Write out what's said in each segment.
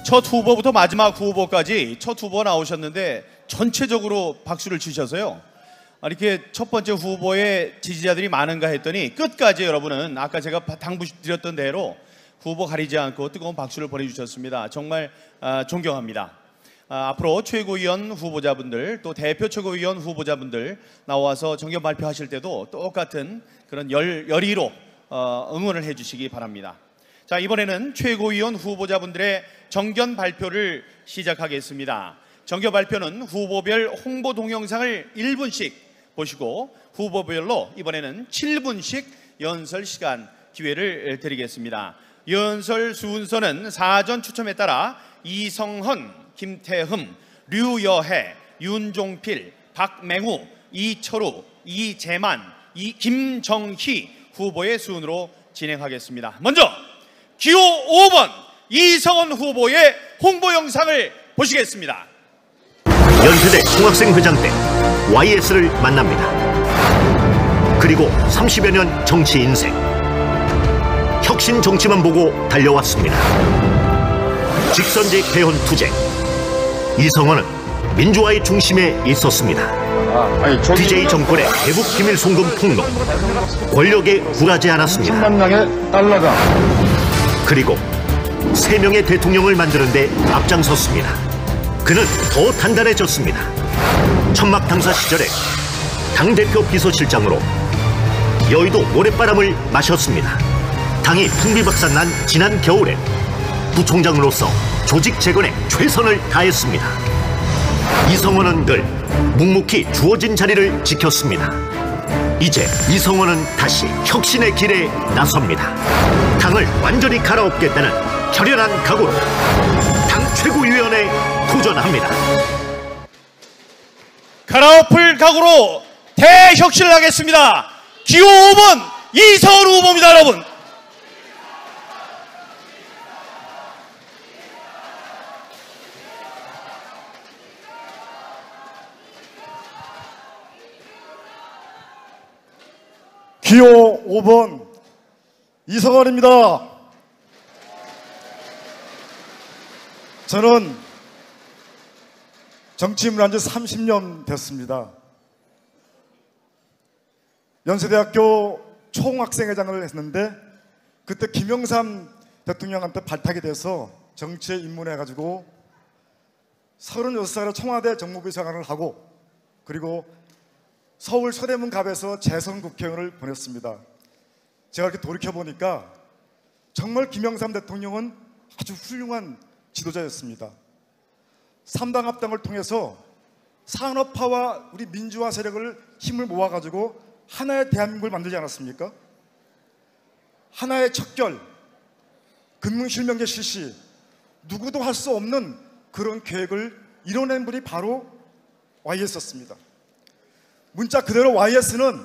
첫 후보부터 마지막 후보까지 첫 후보 나오셨는데 전체적으로 박수를 치셔서요. 이렇게 첫 번째 후보의 지지자들이 많은가 했더니 끝까지 여러분은 아까 제가 당부드렸던 대로 후보 가리지 않고 뜨거운 박수를 보내주셨습니다. 정말 존경합니다. 앞으로 최고위원 후보자분들 또 대표 최고위원 후보자분들 나와서 정견 발표하실 때도 똑같은 그런 열의로 응원을 해주시기 바랍니다. 자, 이번에는 최고위원 후보자분들의 정견 발표를 시작하겠습니다. 정견 발표는 후보별 홍보 동영상을 1분씩 보시고 후보별로 이번에는 7분씩 연설 시간 기회를 드리겠습니다. 연설 순서는 사전 추첨에 따라 이성헌, 김태흠, 류여해, 윤종필, 박맹우, 이철우, 이재만, 김정희 후보의 순으로 진행하겠습니다. 먼저 기호 5번 이성헌 후보의 홍보 영상을 보시겠습니다. 연세대 총학생회장 때 YS를 만납니다. 그리고 30여 년 정치 인생, 혁신 정치만 보고 달려왔습니다. 직선제 개헌 투쟁, 이성헌은 민주화의 중심에 있었습니다. DJ 정권의 대북 기밀 송금 폭로, 권력에 굴하지 않았습니다. 10만 명의 달러가. 그리고 3명의 대통령을 만드는 데 앞장섰습니다. 그는 더 단단해졌습니다. 천막 당사 시절에 당대표 비서실장으로 여의도 모래바람을 마셨습니다. 당이 풍비박산난 지난 겨울에 부총장으로서 조직 재건에 최선을 다했습니다. 이성헌은 늘 묵묵히 주어진 자리를 지켰습니다. 이제 이성헌은 다시 혁신의 길에 나섭니다. 당을 완전히 갈아엎겠다는 결연한 각오로 당 최고위원에 도전합니다. 갈아엎을 각오로 대혁신을 하겠습니다. 기호 5번 이성헌 후보입니다. 여러분, 기호 5번 이성헌입니다. 저는 정치인을 한 지 30년 됐습니다. 연세대학교 총학생회장을 했는데 그때 김영삼 대통령한테 발탁이 돼서 정치에 입문해가지고 36살에 청와대 정무부장관을 하고 그리고 서울 서대문 갑에서 재선 국회의원을 보냈습니다. 제가 이렇게 돌이켜보니까 정말 김영삼 대통령은 아주 훌륭한 지도자였습니다. 3당 합당을 통해서 산업화와 우리 민주화 세력을 힘을 모아가지고 하나의 대한민국을 만들지 않았습니까? 하나의 척결, 금융실명제 실시, 누구도 할 수 없는 그런 계획을 이뤄낸 분이 바로 YS였습니다. 문자 그대로 YS는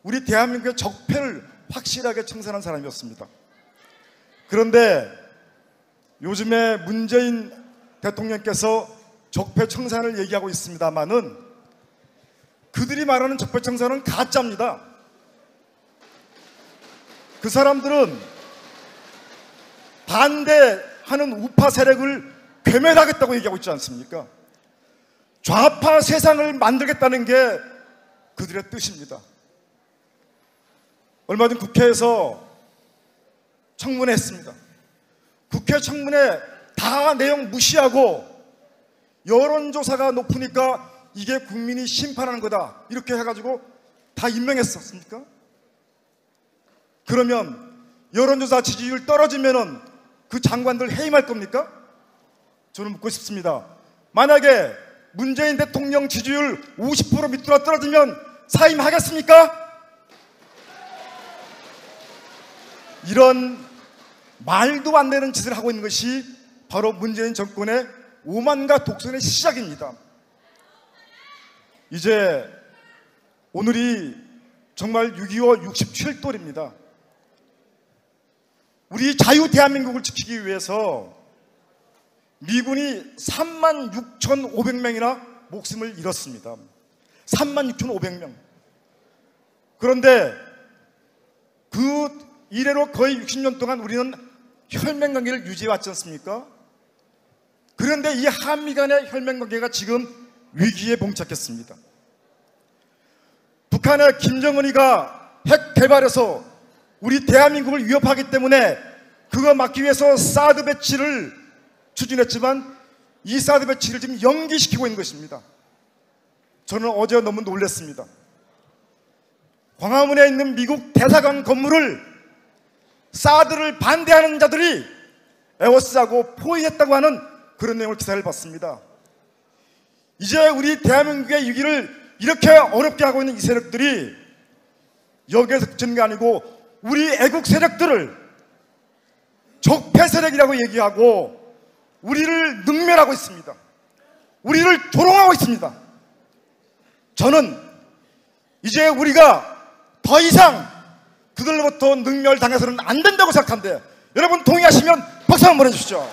우리 대한민국의 적폐를 확실하게 청산한 사람이었습니다. 그런데 요즘에 문재인 대통령께서 적폐 청산을 얘기하고 있습니다만은 그들이 말하는 적폐 청산은 가짜입니다. 그 사람들은 반대하는 우파 세력을 괴멸하겠다고 얘기하고 있지 않습니까? 좌파 세상을 만들겠다는 게 그들의 뜻입니다. 얼마 전 국회에서 청문회 했습니다. 국회 청문회 다 내용 무시하고 여론조사가 높으니까 이게 국민이 심판하는 거다 이렇게 해가지고 다 임명했었습니까? 그러면 여론조사 지지율 떨어지면은 그 장관들 해임할 겁니까? 저는 묻고 싶습니다. 만약에 문재인 대통령 지지율 50% 밑으로 떨어지면 사임하겠습니까? 이런 말도 안 되는 짓을 하고 있는 것이 바로 문재인 정권의 오만과 독선의 시작입니다. 이제 오늘이 정말 6.25 67돌입니다. 우리 자유 대한민국을 지키기 위해서 미군이 36,500명이나 목숨을 잃었습니다. 36,500명. 그런데 그 이래로 거의 60년 동안 우리는 혈맹관계를 유지해 왔지 않습니까? 그런데 이 한미 간의 혈맹관계가 지금 위기에 봉착했습니다. 북한의 김정은이가 핵 개발해서 우리 대한민국을 위협하기 때문에 그거 막기 위해서 사드 배치를 추진했지만 이 사드 배치를 지금 연기시키고 있는 것입니다. 저는 어제 너무 놀랐습니다. 광화문에 있는 미국 대사관 건물을 사드를 반대하는 자들이 에워싸고 포위했다고 하는 그런 내용을 기사를 봤습니다. 이제 우리 대한민국의 위기를 이렇게 어렵게 하고 있는 이 세력들이 여기에서 그치는 게 아니고 우리 애국 세력들을 적폐 세력이라고 얘기하고 우리를 능멸하고 있습니다. 우리를 조롱하고 있습니다. 저는 이제 우리가 더 이상 그들로부터 능멸당해서는 안 된다고 생각하는데, 여러분 동의하시면 박수 한번 보내주시죠.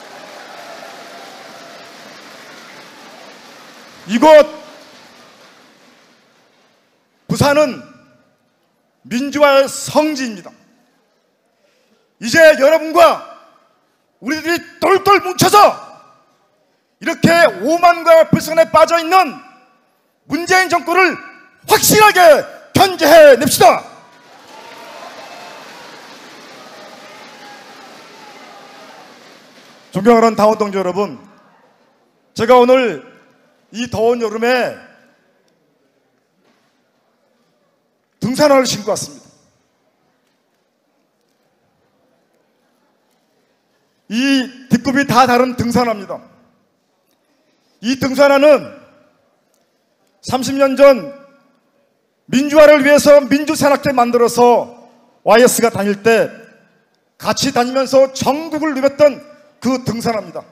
이곳 부산은 민주화의 성지입니다. 이제 여러분과 우리들이 똘똘 뭉쳐서 이렇게 오만과 불선에 빠져있는 문재인 정권을 확실하게 견제해냅시다. 존경하는 당원 동지 여러분, 제가 오늘 이 더운 여름에 등산화를 신고 왔습니다. 이 뒷굽이 다 다른 등산화입니다. 이 등산화는 30년 전 민주화를 위해서 민주산악회 만들어서 YS가 다닐 때 같이 다니면서 전국을 누볐던 그 등산화입니다.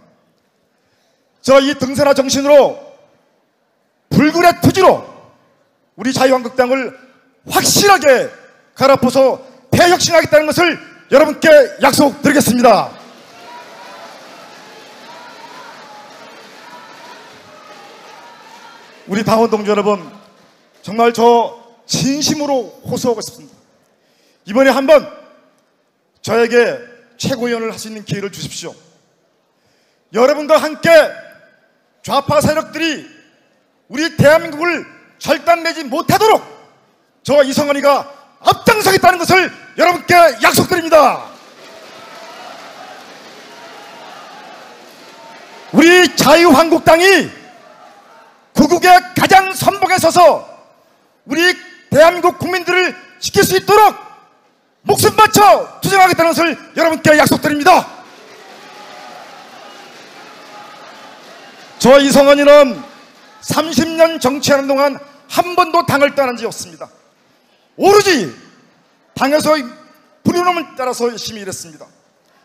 저 이 등산화 정신으로 불굴의 투지로 우리 자유한국당을 확실하게 갈아엎어서 대혁신하겠다는 것을 여러분께 약속드리겠습니다. 우리 당원 동지 여러분, 정말 저 진심으로 호소하고 싶습니다. 이번에 한번 저에게 최고위원을 할 수 있는 기회를 주십시오. 여러분과 함께 좌파 세력들이 우리 대한민국을 절단내지 못하도록 저 이성원이가 앞장서겠다는 것을 여러분께 약속드립니다. 우리 자유한국당이 구국의 가장 선봉에 서서 우리 대한민국 국민들을 지킬 수 있도록 목숨 바쳐 투쟁하겠다는 것을 여러분께 약속드립니다. 저 이성원이는 30년 정치하는 동안 한 번도 당을 떠난 적이 없습니다. 오로지 당에서 부르짖음을 따라서 열심히 일했습니다.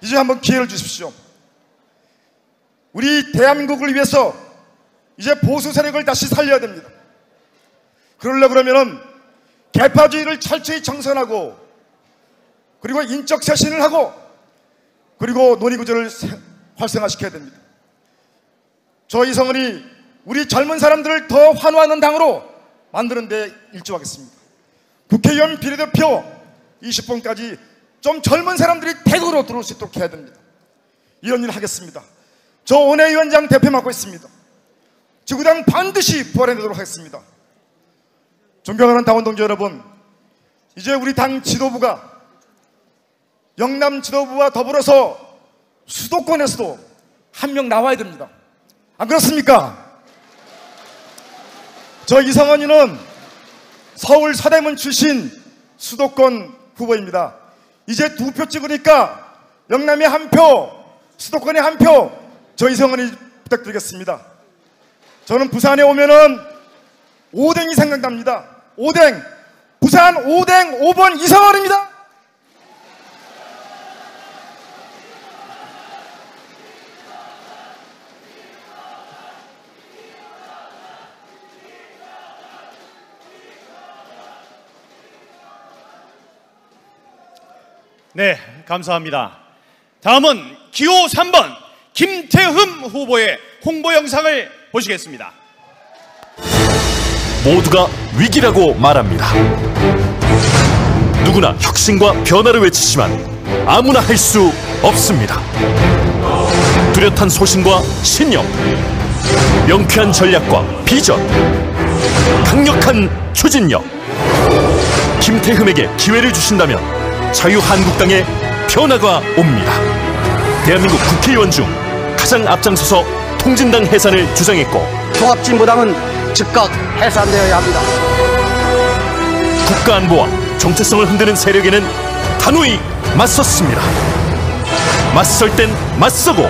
이제 한번 기회를 주십시오. 우리 대한민국을 위해서 이제 보수 세력을 다시 살려야 됩니다. 그러려고 그러면은 개파주의를 철저히 정선하고, 그리고 인적 쇄신을 하고, 그리고 논의구조를 활성화시켜야 됩니다. 저 이성은이 우리 젊은 사람들을 더 환호하는 당으로 만드는 데 일조하겠습니다. 국회의원 비례대표 20번까지 좀 젊은 사람들이 대구로 들어올 수 있도록 해야 됩니다. 이런 일을 하겠습니다. 저 원내위원장 대표 맡고 있습니다. 지구당 반드시 부활해내도록 하겠습니다. 존경하는 당원 동지 여러분, 이제 우리 당 지도부가 영남 지도부와 더불어서 수도권에서도 한 명 나와야 됩니다. 안 그렇습니까? 저 이성원이는 서울 서대문 출신 수도권 후보입니다. 이제 2표 찍으니까 영남에 1표, 수도권에 1표, 저 이성원이 부탁드리겠습니다. 저는 부산에 오면은 오뎅이 생각납니다. 오뎅, 부산 오뎅 5번 이성원입니다. 네, 감사합니다. 다음은 기호 3번 김태흠 후보의 홍보 영상을 보시겠습니다. 모두가 위기라고 말합니다. 누구나 혁신과 변화를 외치지만 아무나 할 수 없습니다. 뚜렷한 소신과 신념, 명쾌한 전략과 비전, 강력한 추진력. 김태흠에게 기회를 주신다면 자유한국당의 변화가 옵니다. 대한민국 국회의원 중 가장 앞장서서 통진당 해산을 주장했고, 통합진보당은 즉각 해산되어야 합니다. 국가안보와 정체성을 흔드는 세력에는 단호히 맞섰습니다. 맞설 땐 맞서고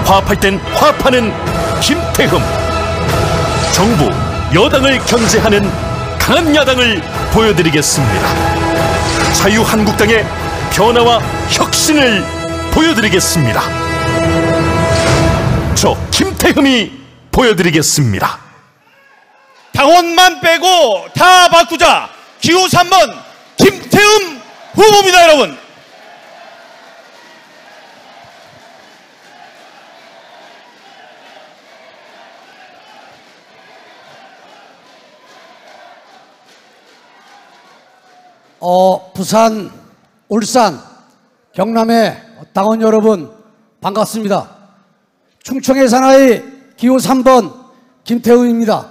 화합할 땐 화합하는 김태흠. 정부, 여당을 견제하는 강한 야당을 보여드리겠습니다. 자유한국당의 변화와 혁신을 보여드리겠습니다. 저 김태흠이 보여드리겠습니다. 당원만 빼고 다 바꾸자. 기호 3번 김태흠 후보입니다, 여러분. 부산, 울산, 경남의 당원 여러분 반갑습니다. 충청의 사나이 기호 3번 김태흠입니다.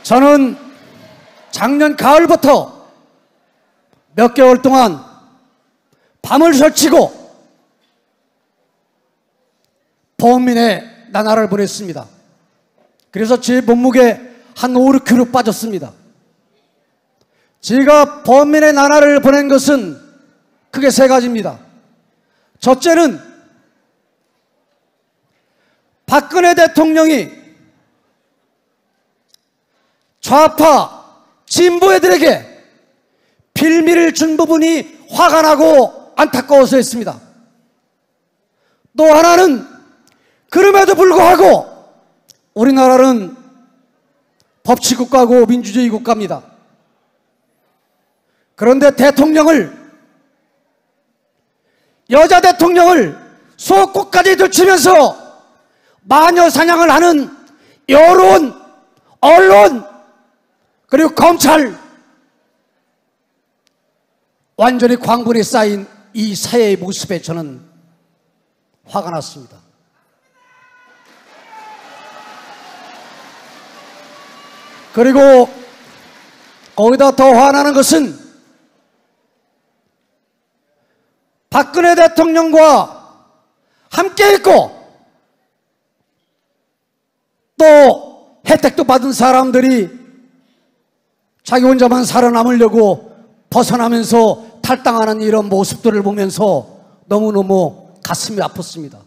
저는 작년 가을부터 몇 개월 동안 밤을 설치고 범민의 나날을 보냈습니다. 그래서 제 몸무게 한 5, 6kg 빠졌습니다. 제가 범민의 나날을 보낸 것은 크게 세 가지입니다. 첫째는 박근혜 대통령이 좌파 진보 애들에게 빌미를 준 부분이 화가 나고 안타까워서였습니다. 또 하나는 그럼에도 불구하고 우리나라는 법치국가고 민주주의 국가입니다. 그런데 여자 대통령을 수억국까지 들추면서 마녀 사냥을 하는 여론, 언론, 그리고 검찰, 완전히 광분이 쌓인 이 사회의 모습에 저는 화가 났습니다. 그리고 거기다 더 화나는 것은 박근혜 대통령과 함께 있고 또 혜택도 받은 사람들이 자기 혼자만 살아남으려고 벗어나면서 탈당하는 이런 모습들을 보면서 너무너무 가슴이 아팠습니다.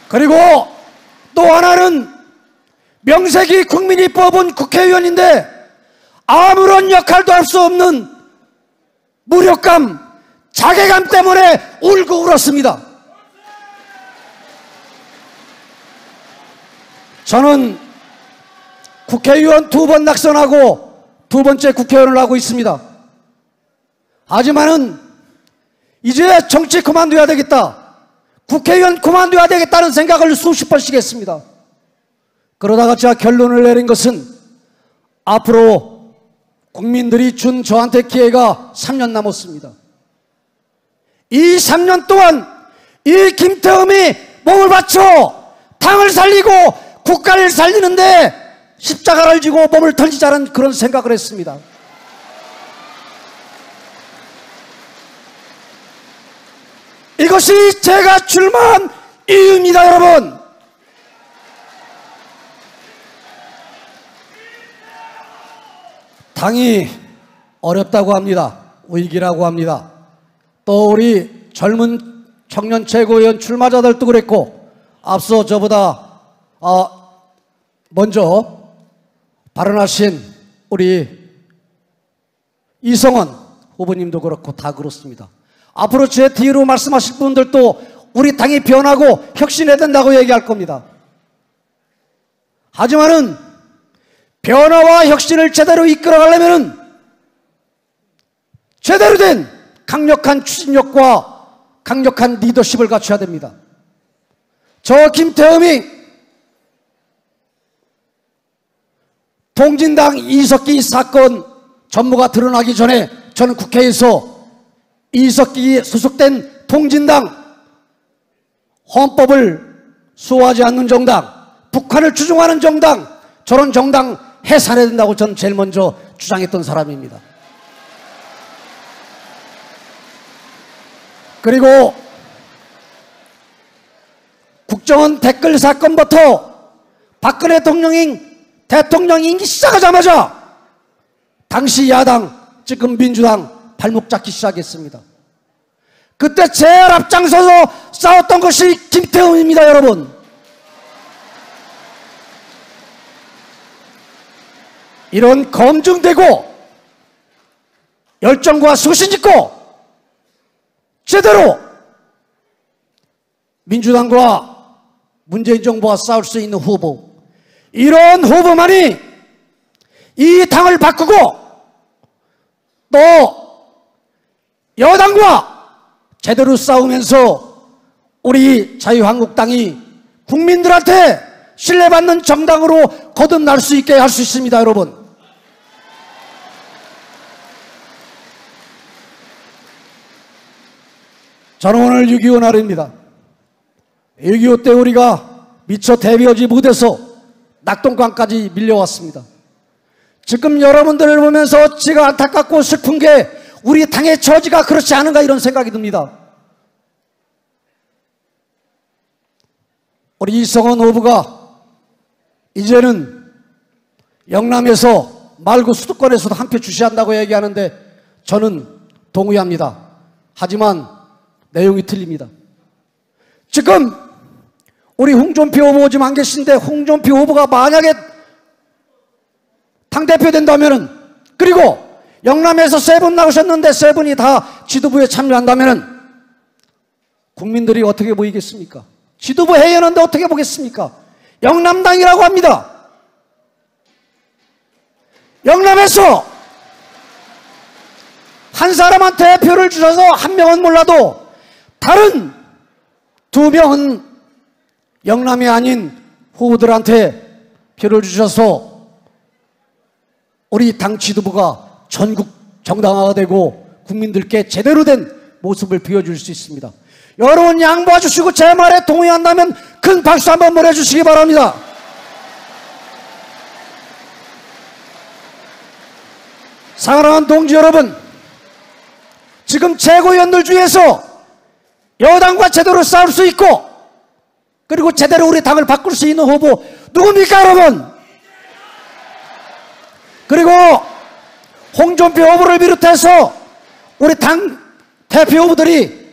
그리고 또 하나는 명색이 국민이 뽑은 국회의원인데 아무런 역할도 할 수 없는 무력감, 자괴감 때문에 울고 울었습니다. 저는 국회의원 2번 낙선하고 2번째 국회의원을 하고 있습니다. 하지만은 이제 정치 그만둬야 되겠다, 국회의원 그만둬야 되겠다는 생각을 수십 번씩 했습니다. 그러다가 제가 결론을 내린 것은 앞으로 국민들이 준 저한테 기회가 3년 남았습니다. 이 3년 동안 이 김태흠이 몸을 바쳐 당을 살리고 국가를 살리는데 십자가를 지고 몸을 던지자는 그런 생각을 했습니다. 이것이 제가 출마한 이유입니다, 여러분. 당이 어렵다고 합니다. 위기라고 합니다. 또 우리 젊은 청년 최고위원 출마자들도 그랬고, 앞서 저보다 먼저 발언하신 우리 이성원 후보님도 그렇고 다 그렇습니다. 앞으로 제 뒤로 말씀하실 분들도 우리 당이 변하고 혁신해야 된다고 얘기할 겁니다. 하지만은 변화와 혁신을 제대로 이끌어가려면은 제대로 된 강력한 추진력과 강력한 리더십을 갖춰야 됩니다. 저 김태흠이 통진당 이석기 사건 전모가 드러나기 전에 저는 국회에서 이석기 소속된 통진당, 헌법을 수호하지 않는 정당, 북한을 추종하는 정당, 저런 정당 해산해야 된다고 저는 제일 먼저 주장했던 사람입니다. 그리고 국정원 댓글 사건부터 박근혜 대통령 임기 시작하자마자 당시 야당, 지금 민주당 발목 잡기 시작했습니다. 그때 제일 앞장서서 싸웠던 것이 김태흠입니다, 여러분. 이런 검증되고 열정과 소신 있고 제대로 민주당과 문재인 정부와 싸울 수 있는 후보, 이런 후보만이 이 당을 바꾸고 또 여당과 제대로 싸우면서 우리 자유한국당이 국민들한테 신뢰받는 정당으로 거듭날 수 있게 할 수 있습니다, 여러분. 저는 오늘 6.25 날입니다. 6.25 때 우리가 미처 대비하지 못해서 낙동강까지 밀려왔습니다. 지금 여러분들을 보면서 제가 안타깝고 슬픈 게 우리 당의 처지가 그렇지 않은가 이런 생각이 듭니다. 우리 이성원 후보가 이제는 영남에서 말고 수도권에서도 한 표 주시한다고 얘기하는데 저는 동의합니다. 하지만 내용이 틀립니다. 지금 우리 홍준표 후보 지금 안 계신데 홍준표 후보가 만약에 당대표 된다면은, 그리고 영남에서 3분 나오셨는데 3분이 다 지도부에 참여한다면은 국민들이 어떻게 보이겠습니까? 지도부 회의하는데 어떻게 보겠습니까? 영남당이라고 합니다. 영남에서 한 사람한테 표를 주셔서 한 명은 몰라도 다른 2명은 영남이 아닌 후보들한테 표를 주셔서 우리 당 지도부가 전국 정당화가 되고 국민들께 제대로 된 모습을 보여줄 수 있습니다. 여러분 양보해 주시고 제 말에 동의한다면 큰 박수 한번 보내주시기 바랍니다. 사랑하는 동지 여러분, 지금 최고위원들 중에서 여당과 제대로 싸울 수 있고 그리고 제대로 우리 당을 바꿀 수 있는 후보 누굽니까, 여러분? 그리고 홍준표 후보를 비롯해서 우리 당 대표 후보들이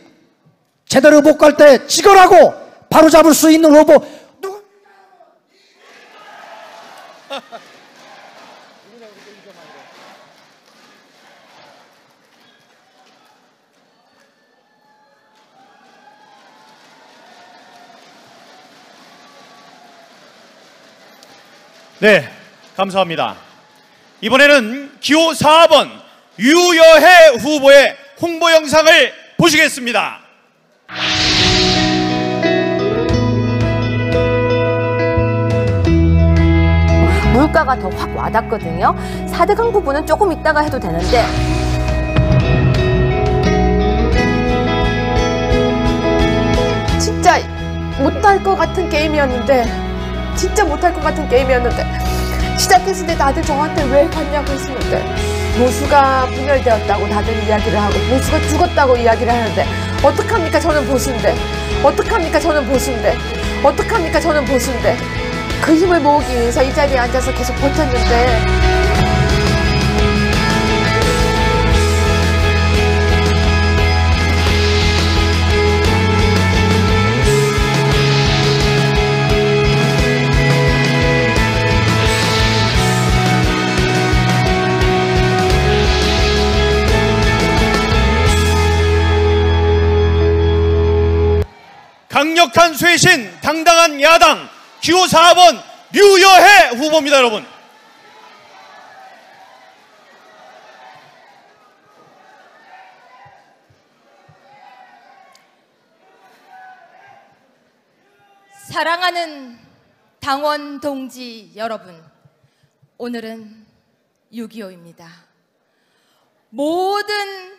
제대로 못 갈 때 직언하고 바로잡을 수 있는 후보 누굽니까? 네, 감사합니다. 이번에는 기호 4번 유여해 후보의 홍보 영상을 보시겠습니다. 물가가 더 확 와닿거든요. 4대강 부분은 조금 이따가 해도 되는데 진짜 못할 것 같은 게임이었는데 시작했을 때 다들 저한테 왜 갔냐고 했었는데 보수가 분열되었다고 다들 이야기를 하고 보수가 죽었다고 이야기를 하는데 어떡합니까? 저는 보수인데 그 힘을 모으기 위해서 이 자리에 앉아서 계속 버텼는데 강력한 쇄신, 당당한 야당, 기호 4번 류여해 후보입니다, 여러분. 사랑하는 당원 동지 여러분, 오늘은 6.25입니다. 모든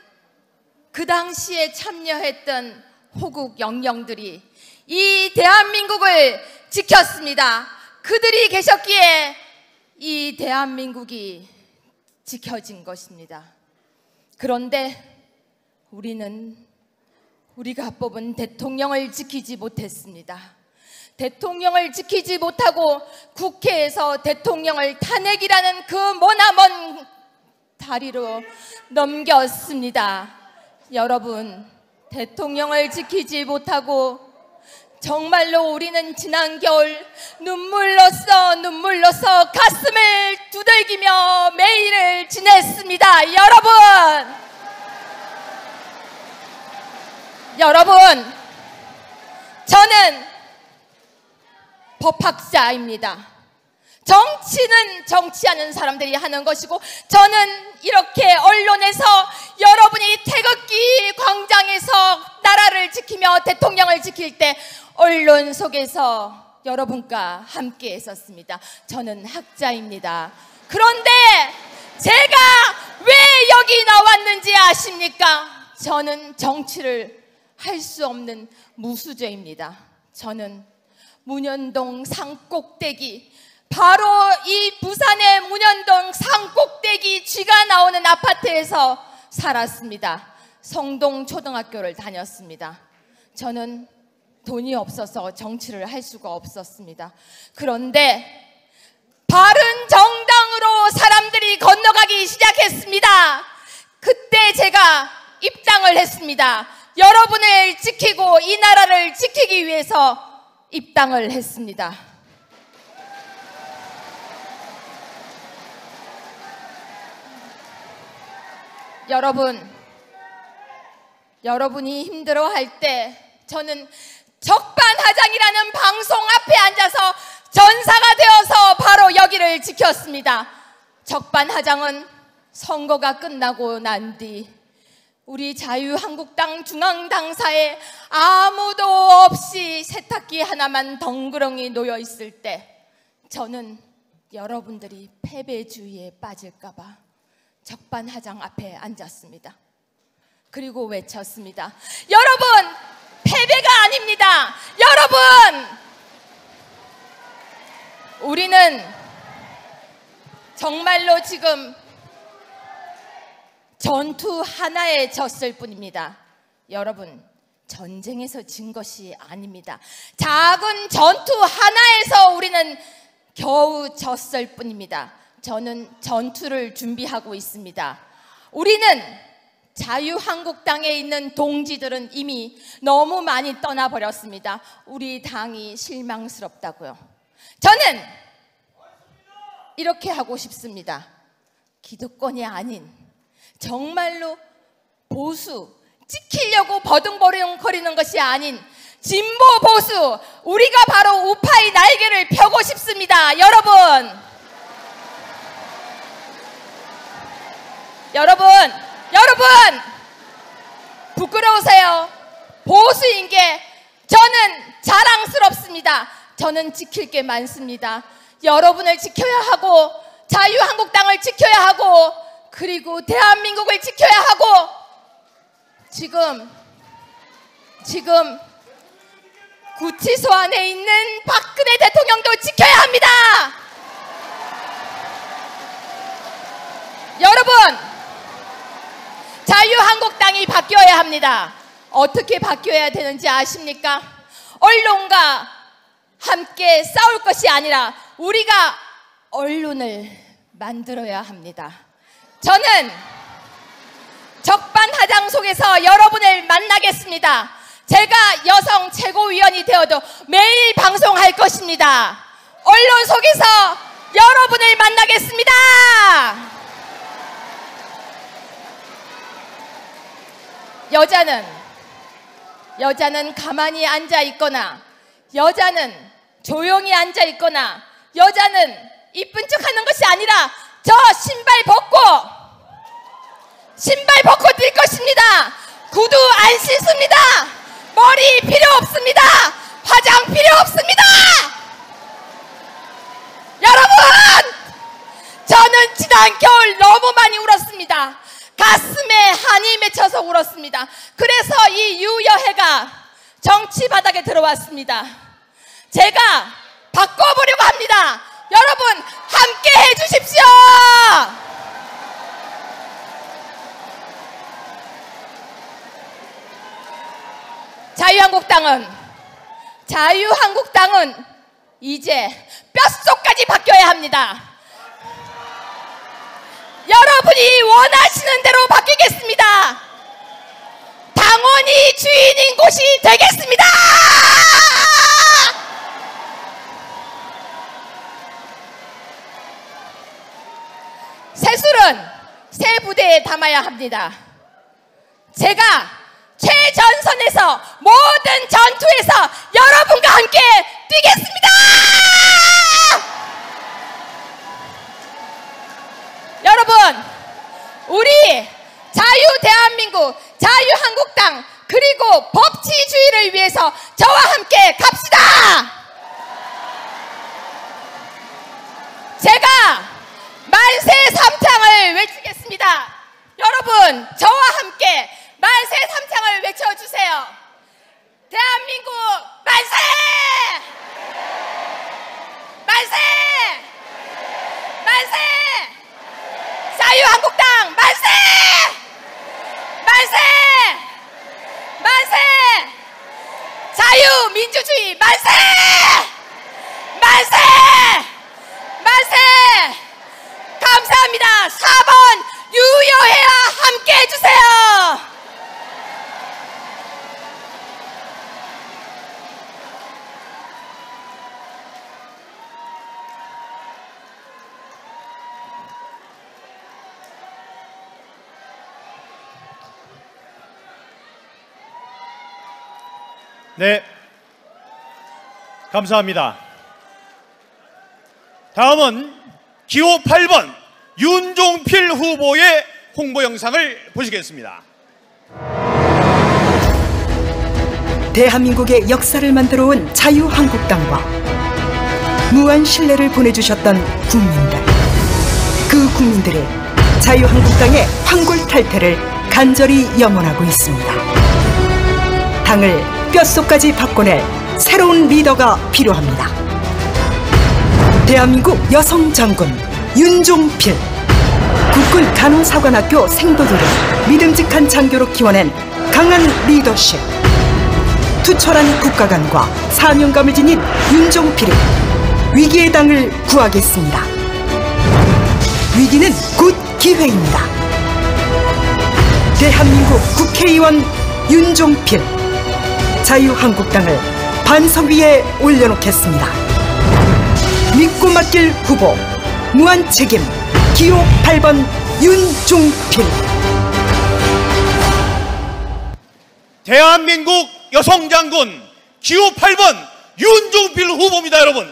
그 당시에 참여했던 호국 영령들이 이 대한민국을 지켰습니다. 그들이 계셨기에 이 대한민국이 지켜진 것입니다. 그런데 우리가 뽑은 대통령을 지키지 못했습니다. 대통령을 지키지 못하고 국회에서 대통령을 탄핵이라는 그 머나먼 다리로 넘겼습니다. 여러분, 대통령을 지키지 못하고 정말로 우리는 지난 겨울 눈물로써 가슴을 두들기며 매일을 지냈습니다. 여러분, 저는 법학자입니다. 정치는 정치하는 사람들이 하는 것이고, 저는 이렇게 언론에서 여러분이 태극기 광장에서 나라를 지키며 대통령을 지킬 때 언론 속에서 여러분과 함께 했었습니다. 저는 학자입니다. 그런데 제가 왜 여기 나왔는지 아십니까? 저는 정치를 할 수 없는 무수저입니다. 저는 문현동 산꼭대기, 바로 이 부산의 문현동 산꼭대기 쥐가 나오는 아파트에서 살았습니다. 성동초등학교를 다녔습니다. 저는 돈이 없어서 정치를 할 수가 없었습니다. 그런데 바른 정당으로 사람들이 건너가기 시작했습니다. 그때 제가 입당을 했습니다. 여러분을 지키고 이 나라를 지키기 위해서 입당을 했습니다. 여러분이 힘들어할 때 저는 적반하장이라는 방송 앞에 앉아서 전사가 되어서 바로 여기를 지켰습니다. 적반하장은 선거가 끝나고 난 뒤 우리 자유한국당 중앙당사에 아무도 없이 세탁기 하나만 덩그러니 놓여 있을 때 저는 여러분들이 패배주의에 빠질까봐 적반하장 앞에 앉았습니다. 그리고 외쳤습니다. 여러분, 패배가 아닙니다. 여러분, 우리는 정말로 지금 전투 하나에 졌을 뿐입니다. 여러분, 전쟁에서 진 것이 아닙니다. 작은 전투 하나에서 우리는 겨우 졌을 뿐입니다. 저는 전투를 준비하고 있습니다. 우리는 자유한국당에 있는 동지들은 이미 너무 많이 떠나버렸습니다. 우리 당이 실망스럽다고요. 저는 이렇게 하고 싶습니다. 기득권이 아닌 정말로 보수, 지키려고 버둥거리는 것이 아닌 진보 보수, 우리가 바로 우파의 날개를 펴고 싶습니다. 여러분, 부끄러우세요? 보수인 게 저는 자랑스럽습니다. 저는 지킬 게 많습니다. 여러분을 지켜야 하고, 자유한국당을 지켜야 하고, 그리고 대한민국을 지켜야 하고, 지금 구치소 안에 있는 박근혜 대통령도 지켜야 합니다. 여러분, 자유한국당이 바뀌어야 합니다. 어떻게 바뀌어야 되는지 아십니까? 언론과 함께 싸울 것이 아니라 우리가 언론을 만들어야 합니다. 저는 적반하장 속에서 여러분을 만나겠습니다. 제가 여성 최고위원이 되어도 매일 방송할 것입니다. 언론 속에서 여러분을 만나겠습니다. 여자는 가만히 앉아 있거나, 여자는 조용히 앉아 있거나, 여자는 이쁜 척 하는 것이 아니라 저 신발 벗고 뛸 것입니다. 구두 안 씻습니다. 머리 필요 없습니다. 화장 필요 없습니다. 여러분, 지난 겨울 너무 많이 울었습니다. 가슴에 한이 맺혀서 울었습니다. 그래서 이 유여해가 정치 바닥에 들어왔습니다. 제가 바꿔보려고 합니다. 여러분 함께 해주십시오. 자유한국당은 이제 뼛속까지 바뀌어야 합니다. 여러분이 원하시는 대로 바뀌겠습니다. 당원이 주인인 곳이 되겠습니다. 새술은 새 부대에 담아야 합니다. 제가 최전선에서 모든 전투에서 여러분과 함께 뛰겠습니다. 여러분, 우리 자유대한민국, 자유한국당 그리고 법치주의를 위해서 저와 함께 갑시다. 제가 만세 삼창을 외치겠습니다. 여러분 저와 함께 만세 삼창을 외쳐주세요. 대한민국 만세! 만세! 만세! 자유한국당 만세! 만세! 만세! 자유민주주의 만세! 만세! 만세! 감사합니다. 4번 유여해와 함께 해주세요. 네, 감사합니다. 다음은 기호 8번 윤종필 후보의 홍보 영상을 보시겠습니다. 대한민국의 역사를 만들어온 자유한국당과 무한 신뢰를 보내주셨던 국민들, 그 국민들이 자유한국당의 황골탈퇴를 간절히 염원하고 있습니다. 당을 뼛속까지 바꿔낼 새로운 리더가 필요합니다. 대한민국 여성 장군 윤종필, 국군 간호사관학교 생도들을 믿음직한 장교로 키워낸 강한 리더십, 투철한 국가관과 사명감을 지닌 윤종필이 위기의 당을 구하겠습니다. 위기는 곧 기회입니다. 대한민국 국회의원 윤종필, 자유한국당을 반석 위에 올려놓겠습니다. 믿고 맡길 후보, 무한 책임, 기호 8번 윤종필. 대한민국 여성장군 기호 8번 윤종필 후보입니다. 여러분,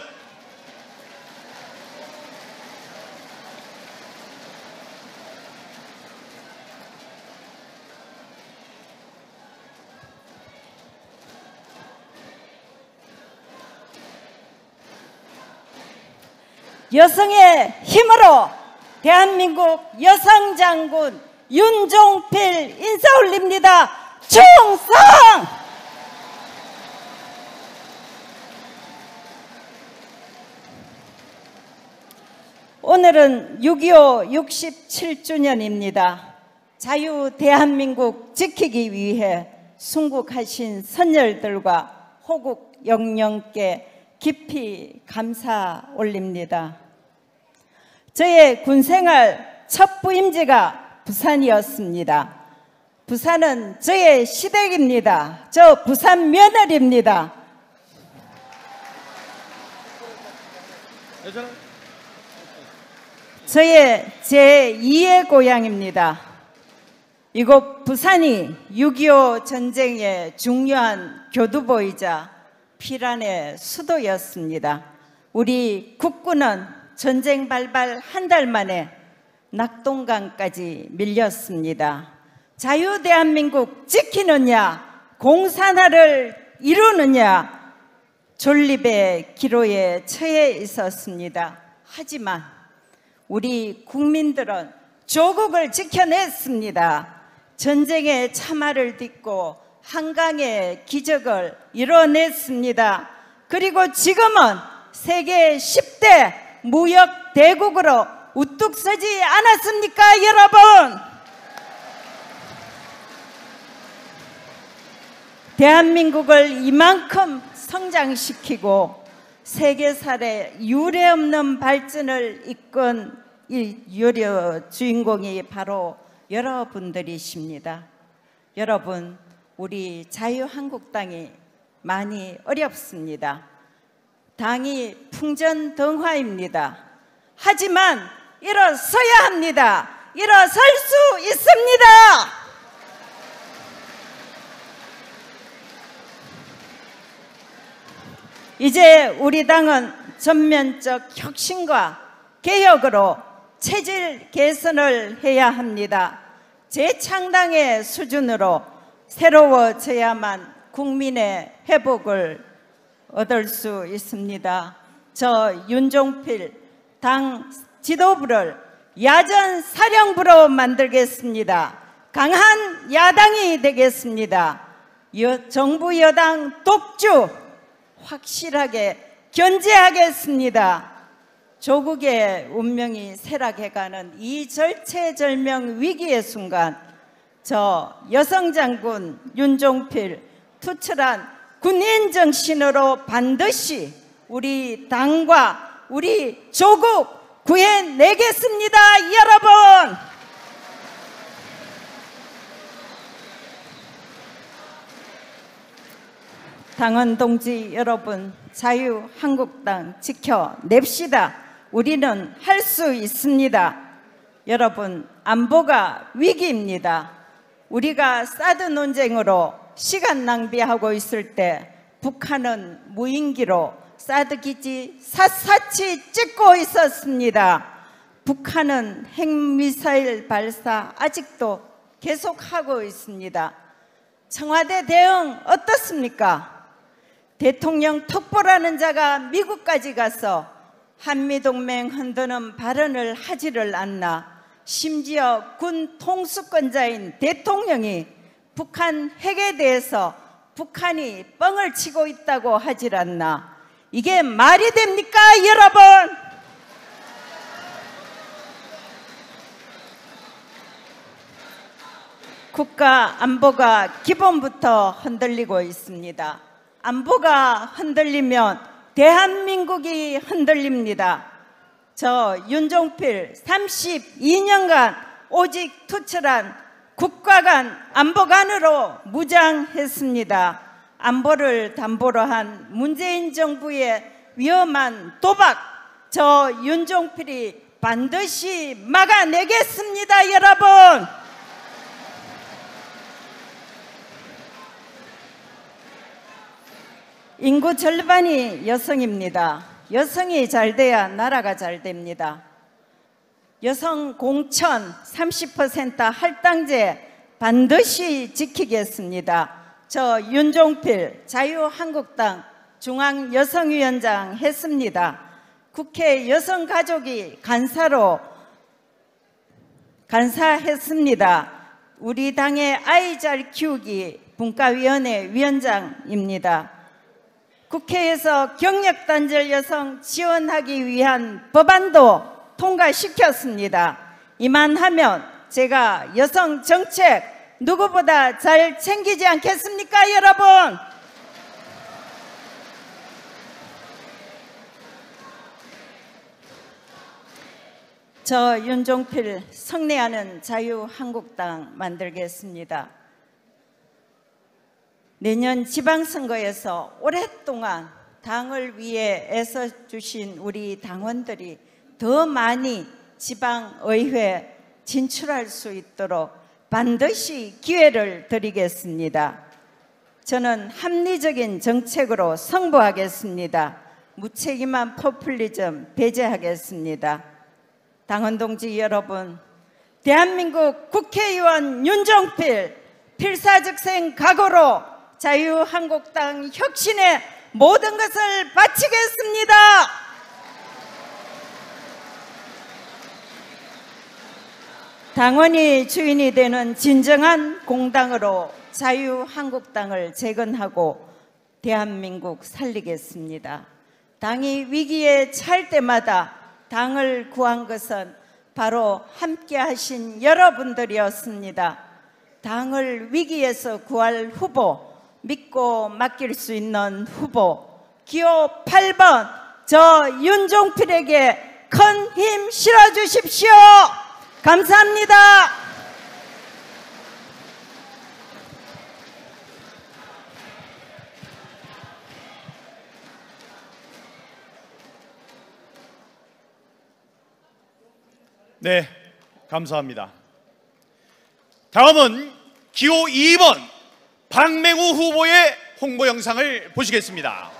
여성의 힘으로 대한민국 여성장군 윤종필 인사 올립니다. 충성! 오늘은 6.25 67주년입니다. 자유 대한민국 지키기 위해 순국하신 선열들과 호국 영령께 깊이 감사 올립니다. 저의 군생활 첫 부임지가 부산이었습니다. 부산은 저의 시댁입니다. 저 부산 며느리입니다. 저의 제2의 고향입니다. 이곳 부산이 6.25 전쟁의 중요한 교두보이자 피란의 수도였습니다. 우리 국군은 전쟁 발발 한 달 만에 낙동강까지 밀렸습니다. 자유대한민국 지키느냐, 공산화를 이루느냐, 존립의 기로에 처해 있었습니다. 하지만 우리 국민들은 조국을 지켜냈습니다. 전쟁의 참화를 딛고 한강의 기적을 이뤄냈습니다. 그리고 지금은 세계 10대 무역 대국으로 우뚝 서지 않았습니까, 여러분? 대한민국을 이만큼 성장시키고 세계사의 유례없는 발전을 이끈 이 유료 주인공이 바로 여러분들이십니다. 여러분, 우리 자유한국당이 많이 어렵습니다. 당이 풍전등화입니다. 하지만 일어서야 합니다. 일어설 수 있습니다. 이제 우리 당은 전면적 혁신과 개혁으로 체질 개선을 해야 합니다. 재창당의 수준으로 새로워져야만 국민의 회복을 얻을 수 있습니다. 저 윤종필 당 지도부를 야전사령부로 만들겠습니다. 강한 야당이 되겠습니다. 정부 여당 독주 확실하게 견제하겠습니다. 조국의 운명이 쇠락해가는 이 절체절명 위기의 순간, 저 여성장군 윤종필 투철한 군인 정신으로 반드시 우리 당과 우리 조국 구해내겠습니다, 여러분. 당원 동지 여러분, 자유한국당 지켜냅시다. 우리는 할 수 있습니다. 여러분, 안보가 위기입니다. 우리가 사드 논쟁으로 시간 낭비하고 있을 때 북한은 무인기로 사드 기지 샅샅이 찍고 있었습니다. 북한은 핵미사일 발사 아직도 계속하고 있습니다. 청와대 대응 어떻습니까? 대통령 톡보라는 자가 미국까지 가서 한미동맹 흔드는 발언을 하지를 않나, 심지어 군 통수권자인 대통령이 북한 핵에 대해서 북한이 뻥을 치고 있다고 하질 않나. 이게 말이 됩니까, 여러분? 국가 안보가 기본부터 흔들리고 있습니다. 안보가 흔들리면 대한민국이 흔들립니다. 저 윤종필 32년간 오직 투철한 국가관 안보관으로 무장했습니다. 안보를 담보로 한 문재인 정부의 위험한 도박, 저 윤종필이 반드시 막아내겠습니다, 여러분. 인구 절반이 여성입니다. 여성이 잘 돼야 나라가 잘 됩니다. 여성 공천 30% 할당제 반드시 지키겠습니다. 저 윤종필 자유한국당 중앙여성위원장 했습니다. 국회 여성가족이 간사했습니다. 우리 당의 아이 잘 키우기 분과위원회 위원장입니다. 국회에서 경력단절 여성 지원하기 위한 법안도 통과시켰습니다. 이만하면 제가 여성 정책 누구보다 잘 챙기지 않겠습니까, 여러분? 저 윤종필 성내하는 자유한국당 만들겠습니다. 내년 지방선거에서 오랫동안 당을 위해 애써주신 우리 당원들이 더 많이 지방의회 진출할 수 있도록 반드시 기회를 드리겠습니다. 저는 합리적인 정책으로 승부하겠습니다. 무책임한 포퓰리즘 배제하겠습니다. 당원 동지 여러분, 대한민국 국회의원 윤종필 필사즉생 각오로 자유한국당 혁신에 모든 것을 바치겠습니다. 당원이 주인이 되는 진정한 공당으로 자유한국당을 재건하고 대한민국 살리겠습니다. 당이 위기에 처할 때마다 당을 구한 것은 바로 함께 하신 여러분들이었습니다. 당을 위기에서 구할 후보, 믿고 맡길 수 있는 후보, 기호 8번 저 윤종필에게 큰 힘 실어주십시오. 감사합니다. 네, 감사합니다. 다음은 기호 2번 박맹우 후보의 홍보 영상을 보시겠습니다.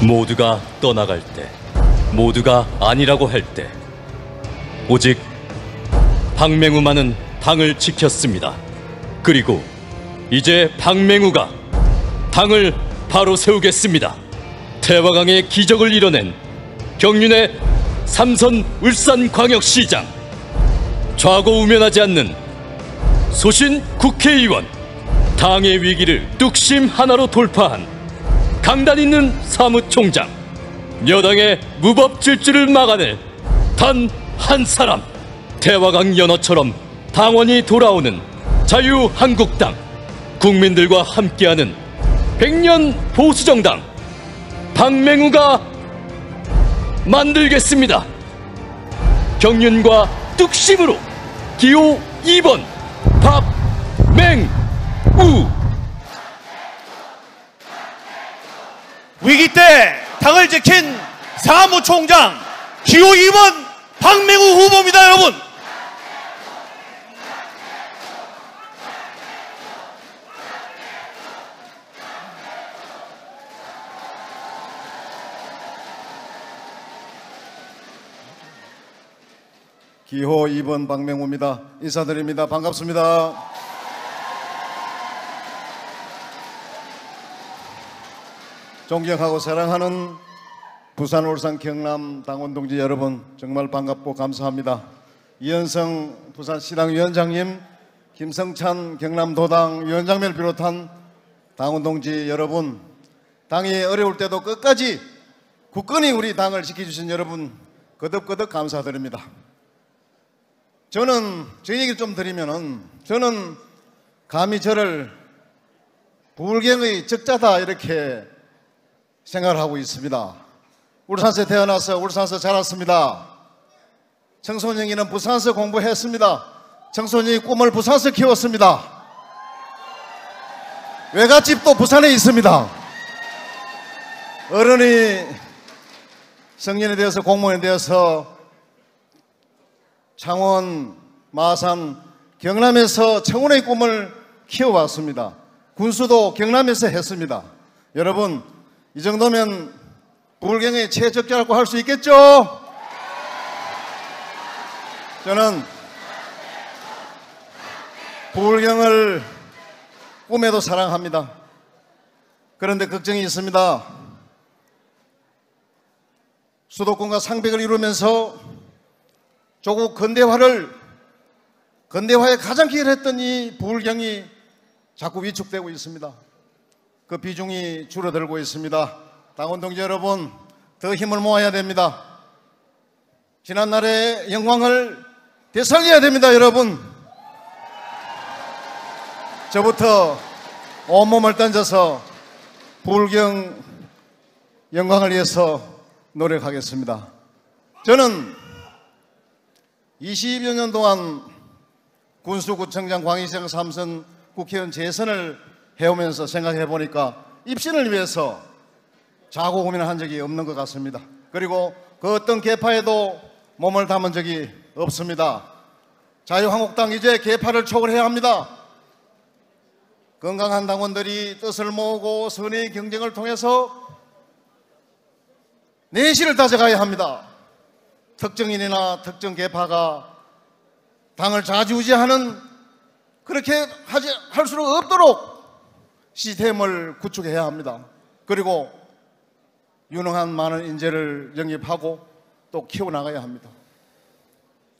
모두가 떠나갈 때, 모두가 아니라고 할 때, 오직 박맹우만은 당을 지켰습니다. 그리고 이제 박맹우가 당을 바로 세우겠습니다. 태화강의 기적을 이뤄낸 경륜의 삼선 울산광역시장, 좌고우면하지 않는 소신 국회의원, 당의 위기를 뚝심 하나로 돌파한 강단 있는 사무총장, 여당의 무법 질주를 막아낼 단 한 사람, 태화강 연어처럼 당원이 돌아오는 자유한국당, 국민들과 함께하는 100년 보수정당 박맹우가 만들겠습니다. 경륜과 뚝심으로 기호 2번 박맹우. 위기 때 당을 지킨 사무총장 기호 2번 박맹우 후보입니다, 여러분. 기호 2번 박맹우입니다. 인사드립니다. 반갑습니다. 존경하고 사랑하는 부산, 울산, 경남 당원 동지 여러분, 정말 반갑고 감사합니다. 이현성 부산시당 위원장님, 김성찬 경남도당 위원장님을 비롯한 당원 동지 여러분, 당이 어려울 때도 끝까지 굳건히 우리 당을 지켜주신 여러분 거듭거듭 감사드립니다. 저는 제 얘기를 좀 드리면은, 저는 감히 저를 불경의 적자다 이렇게 생각을 하고 있습니다. 울산에서 태어나서 울산에서 자랐습니다. 청소년기는 부산에서 공부했습니다. 청소년이 꿈을 부산에서 키웠습니다. 외갓집도 부산에 있습니다. 어른이 성년이 되어서 공무원이 되어서 창원, 마산, 경남에서 청운의 꿈을 키워왔습니다. 군수도 경남에서 했습니다. 여러분, 이 정도면 불경의 최적자라고 할 수 있겠죠? 저는 불경을 꿈에도 사랑합니다. 그런데 걱정이 있습니다. 수도권과 상백을 이루면서 조국 근대화에 가장 기여했던 이 불경이 자꾸 위축되고 있습니다. 그 비중이 줄어들고 있습니다. 당원 동지 여러분, 더 힘을 모아야 됩니다. 지난날의 영광을 되살려야 됩니다. 여러분, 저부터 온몸을 던져서 불경 영광을 위해서 노력하겠습니다. 저는 20여 년 동안 군수구청장, 광역시장 3선 국회의원 재선을 해오면서 생각해 보니까 입신을 위해서 자고 고민을 한 적이 없는 것 같습니다. 그리고 그 어떤 계파에도 몸을 담은 적이 없습니다. 자유한국당 이제 계파를 초월해야 합니다. 건강한 당원들이 뜻을 모으고 선의 경쟁을 통해서 내실을 다져가야 합니다. 특정인이나 특정 계파가 당을 좌지우지하는, 그렇게 할 수는 없도록 시스템을 구축해야 합니다. 그리고 유능한 많은 인재를 영입하고 또 키워나가야 합니다.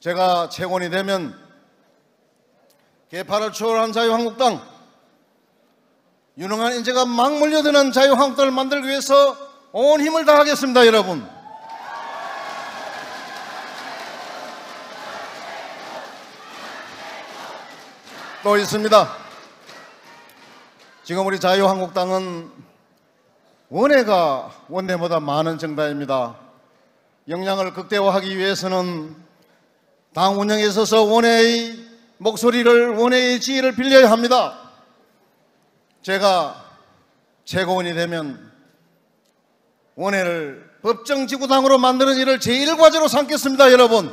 제가 최고원이 되면 계파를 초월한 자유한국당, 유능한 인재가 막 몰려드는 자유한국당을 만들기 위해서 온 힘을 다하겠습니다. 여러분, 또 있습니다. 지금 우리 자유한국당은 원외가 원내보다 많은 정당입니다. 역량을 극대화하기 위해서는 당 운영에 있어서 원외의 목소리를, 원외의 지위를 빌려야 합니다. 제가 최고원이 되면 원외를 법정지구당으로 만드는 일을 제1과제로 삼겠습니다. 여러분,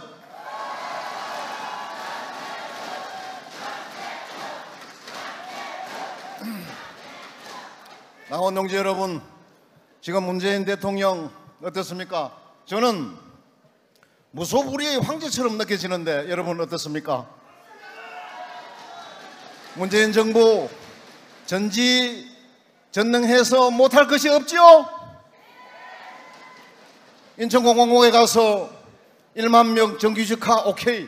당원 동지 여러분, 지금 문재인 대통령 어떻습니까? 저는 무소불위의 황제처럼 느껴지는데 여러분 어떻습니까? 문재인 정부 전지전능해서 못할 것이 없지요? 인천공항공에 가서 1만 명 정규직화 오케이,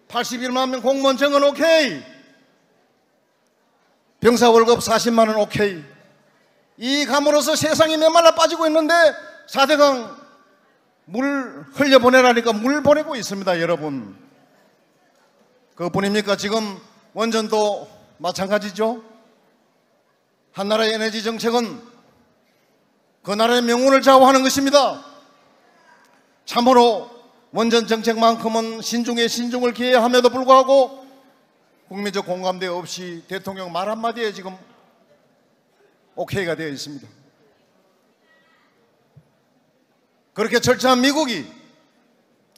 81만 명 공무원 정원 오케이, 병사 월급 40만 원 오케이. 이 감으로써 세상이 메말라 빠지고 있는데 4대강 물 흘려보내라니까 물 보내고 있습니다. 여러분, 그뿐입니까? 지금 원전도 마찬가지죠. 한나라의 에너지 정책은 그 나라의 명운을 좌우하는 것입니다. 참으로 원전 정책만큼은 신중에 신중을 기해야 함에도 불구하고 국민적 공감대 없이 대통령 말 한마디에 지금 오케이가 되어 있습니다. 그렇게 철저한 미국이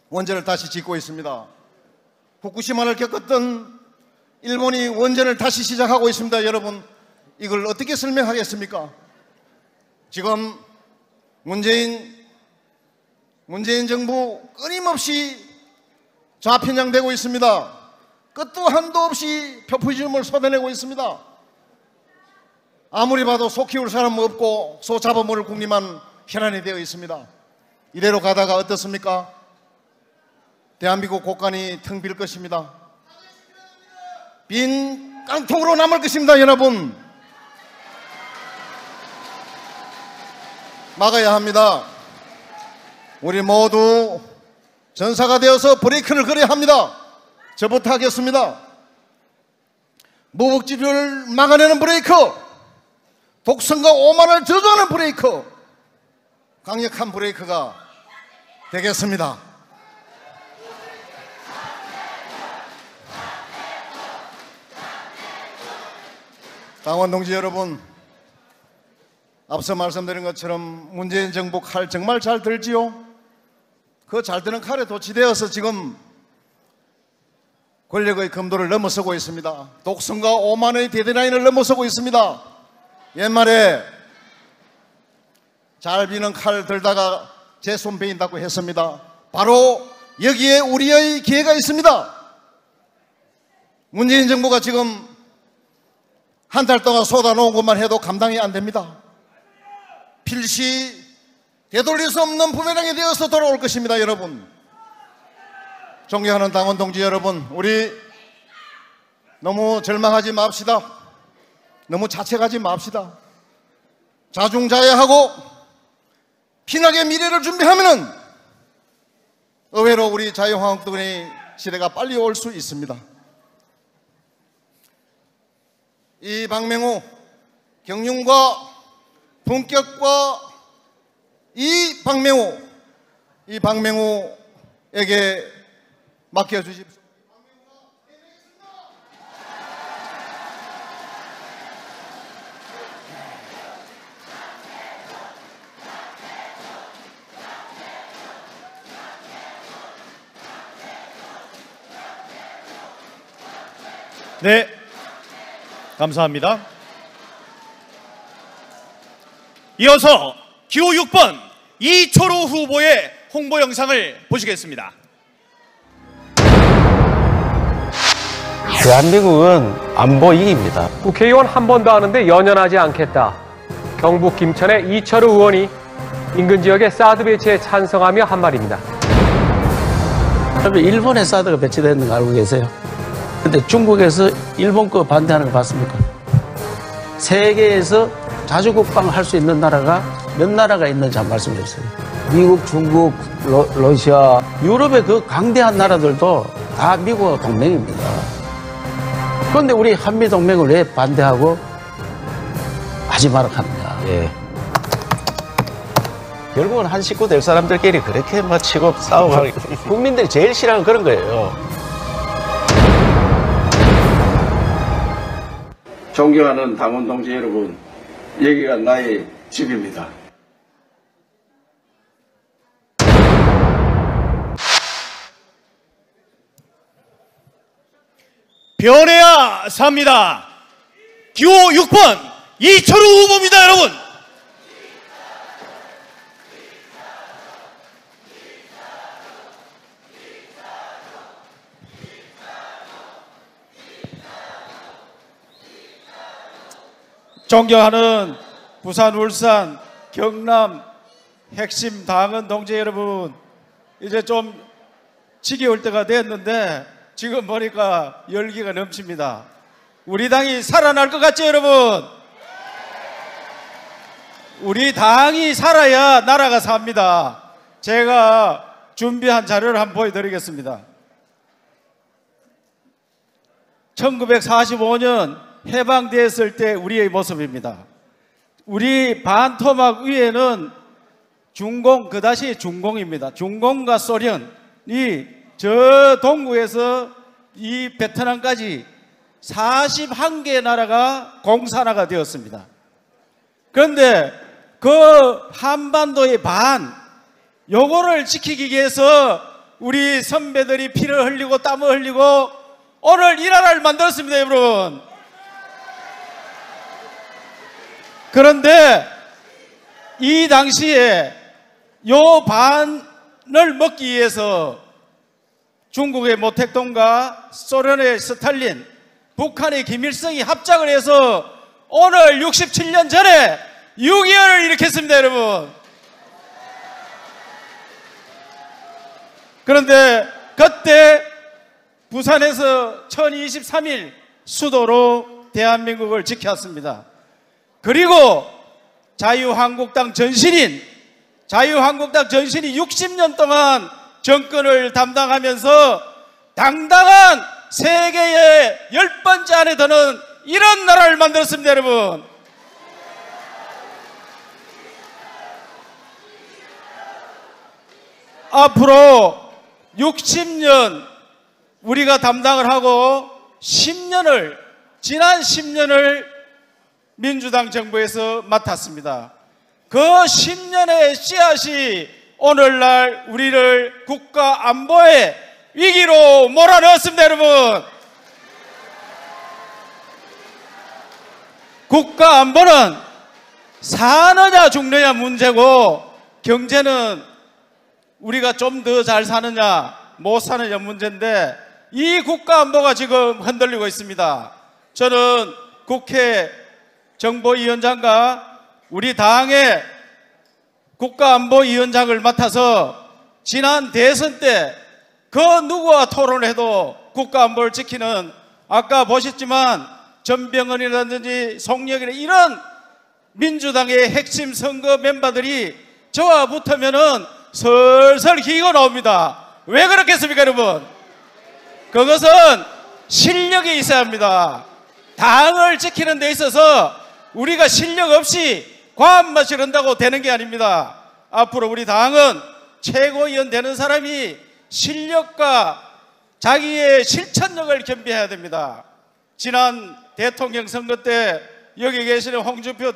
원전을 다시 짓고 있습니다. 후쿠시마를 겪었던 일본이 원전을 다시 시작하고 있습니다. 여러분, 이걸 어떻게 설명하겠습니까? 지금 문재인 정부 끊임없이 좌편향되고 있습니다. 끝도 한도 없이 표피즘을 쏟아내고 있습니다. 아무리 봐도 소 키울 사람 없고 소 잡아먹을 국리만 현안이 되어 있습니다. 이대로 가다가 어떻습니까? 대한민국 곳간이 텅 빌 것입니다. 빈 깡통으로 남을 것입니다. 여러분, 막아야 합니다. 우리 모두 전사가 되어서 브레이크를 걸어야 합니다. 저부터 하겠습니다. 무복지표를 막아내는 브레이크, 독선과 오만을 저주하는 브레이크, 강력한 브레이크가 되겠습니다. 당원 동지 여러분, 앞서 말씀드린 것처럼 문재인 정부 칼 정말 잘 들지요? 그 잘 드는 칼에 도취되어서 지금 권력의 검도를 넘어서고 있습니다. 독선과 오만의 데드라인을 넘어서고 있습니다. 옛말에 잘 비는 칼 들다가 제 손 베인다고 했습니다. 바로 여기에 우리의 기회가 있습니다. 문재인 정부가 지금 한 달 동안 쏟아놓은 것만 해도 감당이 안 됩니다. 필시 되돌릴 수 없는 부메랑이 되어서 돌아올 것입니다. 여러분, 존경하는 당원 동지 여러분, 우리 너무 절망하지 맙시다. 너무 자책하지 맙시다. 자중자애하고 피나게 미래를 준비하면은 의외로 우리 자유한국당의 시대가 빨리 올 수 있습니다. 이 박맹우 경륜과 품격과 이 박맹우에게 맡겨주십시오. 네, 감사합니다. 이어서 기호 6번 이철우 후보의 홍보 영상을 보시겠습니다. 대한민국은 안보 위기입니다. 국회의원 한 번 더 하는데 연연하지 않겠다. 경북 김천의 이철우 의원이 인근 지역의 사드 배치에 찬성하며 한 말입니다. 그러면 일본에 사드가 배치되는 거 알고 계세요? 근데 중국에서 일본 거 반대하는 거 봤습니까? 세계에서 자주국방을 할 수 있는 나라가 몇 나라가 있는지 한번 말씀해 주세요. 미국, 중국, 러시아, 유럽의 그 강대한 나라들도 다 미국과 동맹입니다. 그런데 우리 한미동맹을 왜 반대하고 하지 마라 하느냐. 예. 결국은 한 식구 될 사람들끼리 그렇게 막 치고 싸우고 국민들이 제일 싫어하는 그런 거예요. 존경하는 당원 동지 여러분, 여기가 나의 집입니다. 변해야 삽니다. 기호 6번 이철우 후보입니다, 여러분. 존경하는 부산, 울산, 경남 핵심 당원 동지 여러분, 이제 좀 지겨울 때가 됐는데 지금 보니까 열기가 넘칩니다. 우리 당이 살아날 것 같죠, 여러분? 우리 당이 살아야 나라가 삽니다. 제가 준비한 자료를 한번 보여드리겠습니다. 1945년 해방되었을 때 우리의 모습입니다. 우리 반토막 위에는 중공, 그다시 중공입니다. 중공과 소련이 저 동구에서 이 베트남까지 41개 나라가 공산화가 되었습니다. 그런데 그 한반도의 반, 요거를 지키기 위해서 우리 선배들이 피를 흘리고 땀을 흘리고 오늘 이 나라를 만들었습니다, 여러분. 그런데 이 당시에 요 반을 먹기 위해서 중국의 모택동과 소련의 스탈린, 북한의 김일성이 합작을 해서 오늘 67년 전에 6.25를 일으켰습니다, 여러분. 그런데 그때 부산에서 1023일 수도로 대한민국을 지켰습니다. 그리고 자유한국당 전신이 60년 동안 정권을 담당하면서 당당한 세계의 10번째 안에 드는 이런 나라를 만들었습니다, 여러분. 앞으로 60년 우리가 담당을 하고 지난 10년을 민주당 정부에서 맡았습니다. 그 10년의 씨앗이 오늘날 우리를 국가 안보의 위기로 몰아넣었습니다, 여러분. 국가 안보는 사느냐 죽느냐 문제고 경제는 우리가 좀 더 잘 사느냐 못 사느냐 문제인데 이 국가 안보가 지금 흔들리고 있습니다. 저는 국회 정보위원장과 우리 당의 국가안보위원장을 맡아서 지난 대선 때 그 누구와 토론해도 국가안보를 지키는, 아까 보셨지만 전병헌이라든지 송영이나 이런 민주당의 핵심 선거 멤버들이 저와 붙으면은 설설 기가 나옵니다. 왜 그렇겠습니까, 여러분? 그것은 실력이 있어야 합니다. 당을 지키는 데 있어서 우리가 실력 없이 과한맛을 한다고 되는 게 아닙니다. 앞으로 우리 당은 최고위원 되는 사람이 실력과 자기의 실천력을 겸비해야 됩니다. 지난 대통령 선거 때 여기 계시는 홍준표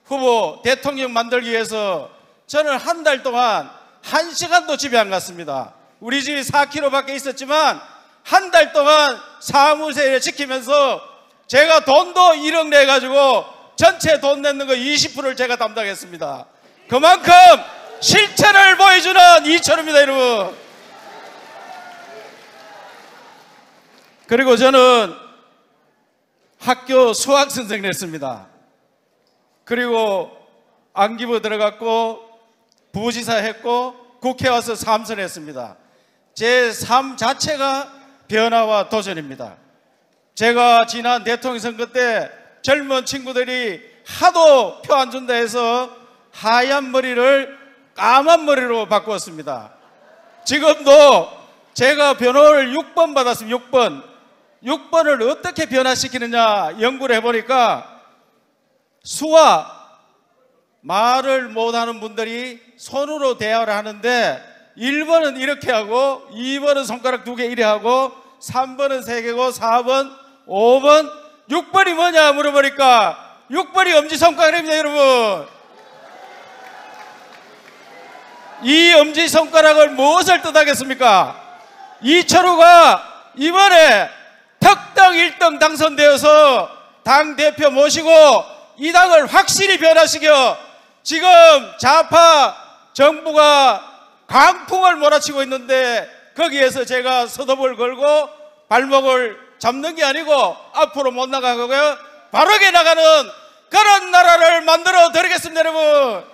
후보 대통령 만들기 위해서 저는 한 달 동안 1시간도 집에 안 갔습니다. 우리 집이 4km밖에 있었지만 한 달 동안 사무실을 지키면서 제가 돈도 1억 내가지고 전체 돈 내는 거 20%를 제가 담당했습니다. 그만큼 실천을 보여주는 이철우입니다, 여러분. 그리고 저는 학교 수학 선생을 했습니다. 그리고 안기부 들어갔고 부지사 했고 국회 와서 삼선했습니다. 제 삶 자체가 변화와 도전입니다. 제가 지난 대통령 선거 때 젊은 친구들이 하도 표 안 준다 해서 하얀 머리를 까만 머리로 바꾸었습니다. 지금도 제가 변호를 6번 받았습니다. 6번을 어떻게 변화시키느냐 연구를 해보니까 수와 말을 못하는 분들이 손으로 대화를 하는데 1번은 이렇게 하고 2번은 손가락 2개 이래 하고 3번은 3개고 4번, 5번, 6번이 뭐냐 물어보니까 6번이 엄지손가락입니다. 여러분, 이 엄지손가락을 무엇을 뜻하겠습니까? 이철우가 이번에 특당 1등 당선되어서 당대표 모시고 이 당을 확실히 변화시켜 지금 좌파 정부가 강풍을 몰아치고 있는데 거기에서 제가 서dob을 걸고 발목을 잡는 게 아니고 앞으로 못 나가고요 바르게 나가는 그런 나라를 만들어 드리겠습니다. 여러분,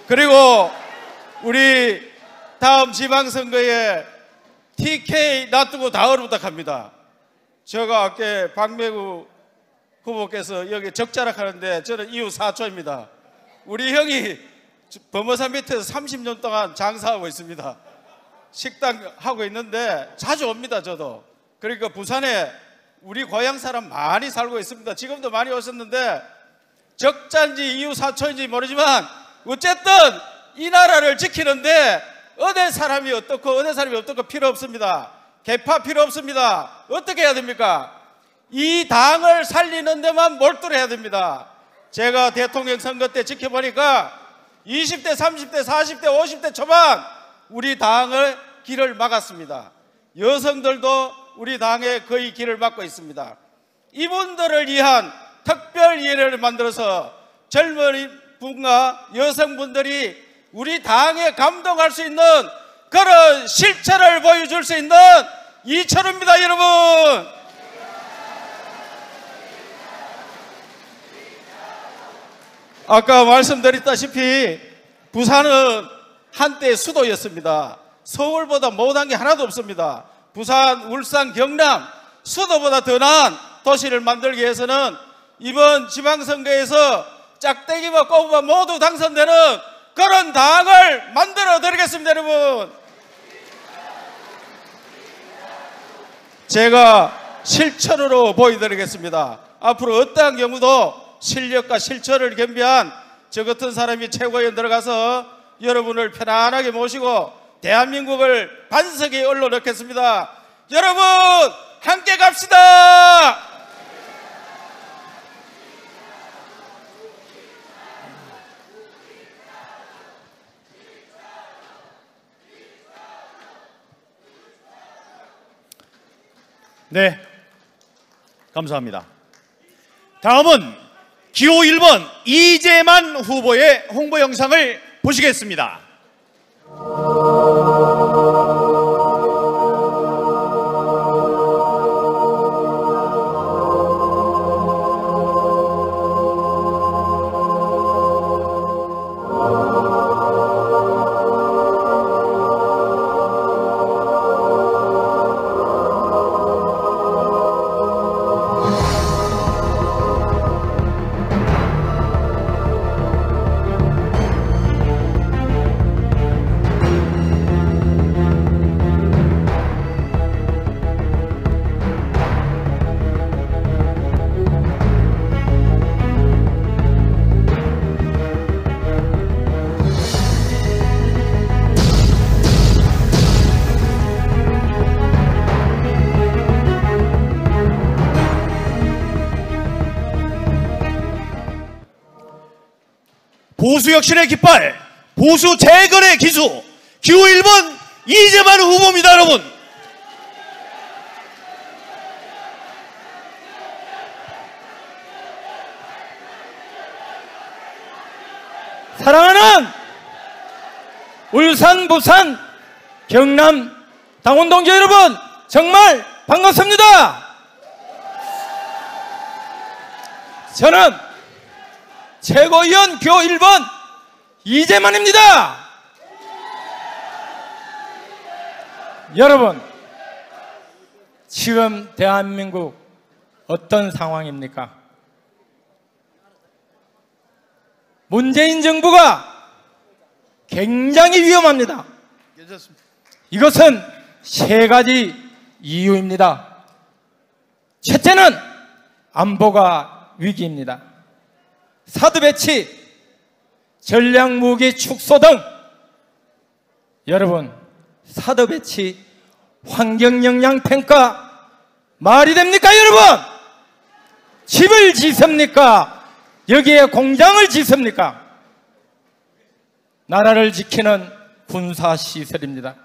그리고 우리 다음 지방선거에 TK 놔두고 다음을 부탁합니다. 제가 아까 박매구 후보께서 여기 적자락 하는데 저는 이후 사초입니다. 우리 형이 범어산 밑에서 30년 동안 장사하고 있습니다. 식당 하고 있는데 자주 옵니다. 저도. 그러니까 부산에 우리 고향 사람 많이 살고 있습니다. 지금도 많이 오셨는데 적자인지 이후 사초인지 모르지만 어쨌든 이 나라를 지키는데 어느 사람이 어떻고 어느 사람이 어떻고 필요 없습니다. 개파 필요 없습니다. 어떻게 해야 됩니까? 이 당을 살리는 데만 몰두를 해야 됩니다. 제가 대통령 선거 때 지켜보니까 20대, 30대, 40대, 50대 초반 우리 당의 길을 막았습니다. 여성들도 우리 당의 거의 길을 막고 있습니다. 이분들을 위한 특별위원회를 만들어서 젊은 분과 여성분들이 우리 당에 감동할 수 있는 그런 실체를 보여줄 수 있는 이철우입니다. 여러분, 아까 말씀드렸다시피 부산은 한때 수도였습니다. 서울보다 못한 게 하나도 없습니다. 부산, 울산, 경남 수도보다 더 나은 도시를 만들기 위해서는 이번 지방선거에서 짝대기와 꼬부와 모두 당선되는 그런 당을 만들어 드리겠습니다. 여러분, 제가 실천으로 보여드리겠습니다. 앞으로 어떠한 경우도 실력과 실천을 겸비한 저 같은 사람이 최고위원 들어가서 여러분을 편안하게 모시고 대한민국을 반석에 올려놓겠습니다. 여러분 함께 갑시다. 네, 감사합니다. 다음은 기호 1번 이재만 후보의 홍보 영상을 보시겠습니다. 보수 혁신의 깃발, 보수 재건의 기수, 기호 1번 이재만 후보입니다. 여러분, 사랑하는 울산, 부산, 경남 당원 동지 여러분, 정말 반갑습니다. 저는 최고위원 교 1번 이재만입니다. 여러분, 지금 대한민국 어떤 상황입니까? 문재인 정부가 굉장히 위험합니다. 이것은 세 가지 이유입니다. 첫째는 안보가 위기입니다. 사드 배치, 전략무기 축소 등 여러분, 사드 배치, 환경영향 평가 말이 됩니까 여러분? 집을 짓습니까? 여기에 공장을 짓습니까? 나라를 지키는 군사시설입니다.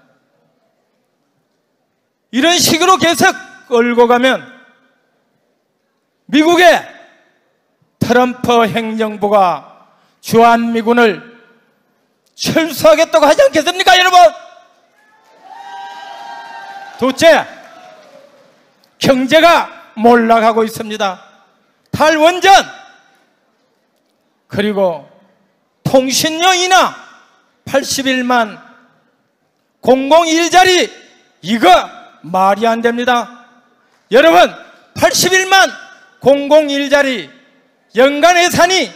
이런 식으로 계속 끌고 가면 미국의 트럼프 행정부가 주한미군을 철수하겠다고 하지 않겠습니까 여러분? 둘째, 경제가 몰락하고 있습니다. 탈원전, 그리고 통신료 인하 81만 공공일자리, 이거 말이 안 됩니다. 여러분, 81만 공공일자리 연간 예산이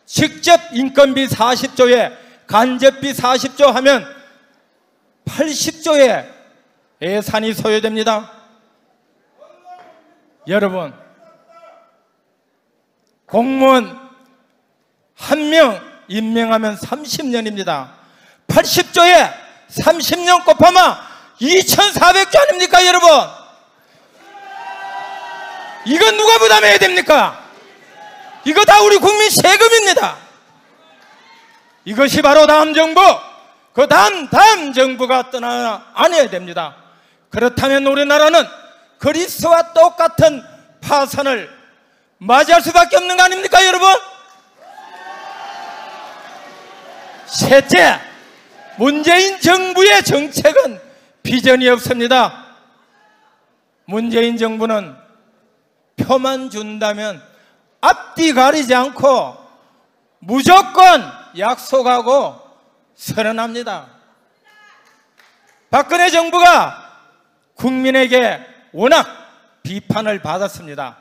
직접 인건비 40조에 간접비 40조 하면 80조의 예산이 소요됩니다. 여러분, 공무원 한 명 임명하면 30년입니다. 80조에 30년 곱하면 2,400조 아닙니까 여러분? 이건 누가 부담해야 됩니까? 이거 다 우리 국민 세금입니다. 이것이 바로 다음 정부, 그 다음 정부가 떠나 안 해야 됩니다. 그렇다면 우리나라는 그리스와 똑같은 파산을 맞이할 수밖에 없는 거 아닙니까 여러분? 셋째, 문재인 정부의 정책은 비전이 없습니다. 문재인 정부는 표만 준다면 앞뒤 가리지 않고 무조건 약속하고 선언합니다. 박근혜 정부가 국민에게 워낙 비판을 받았습니다.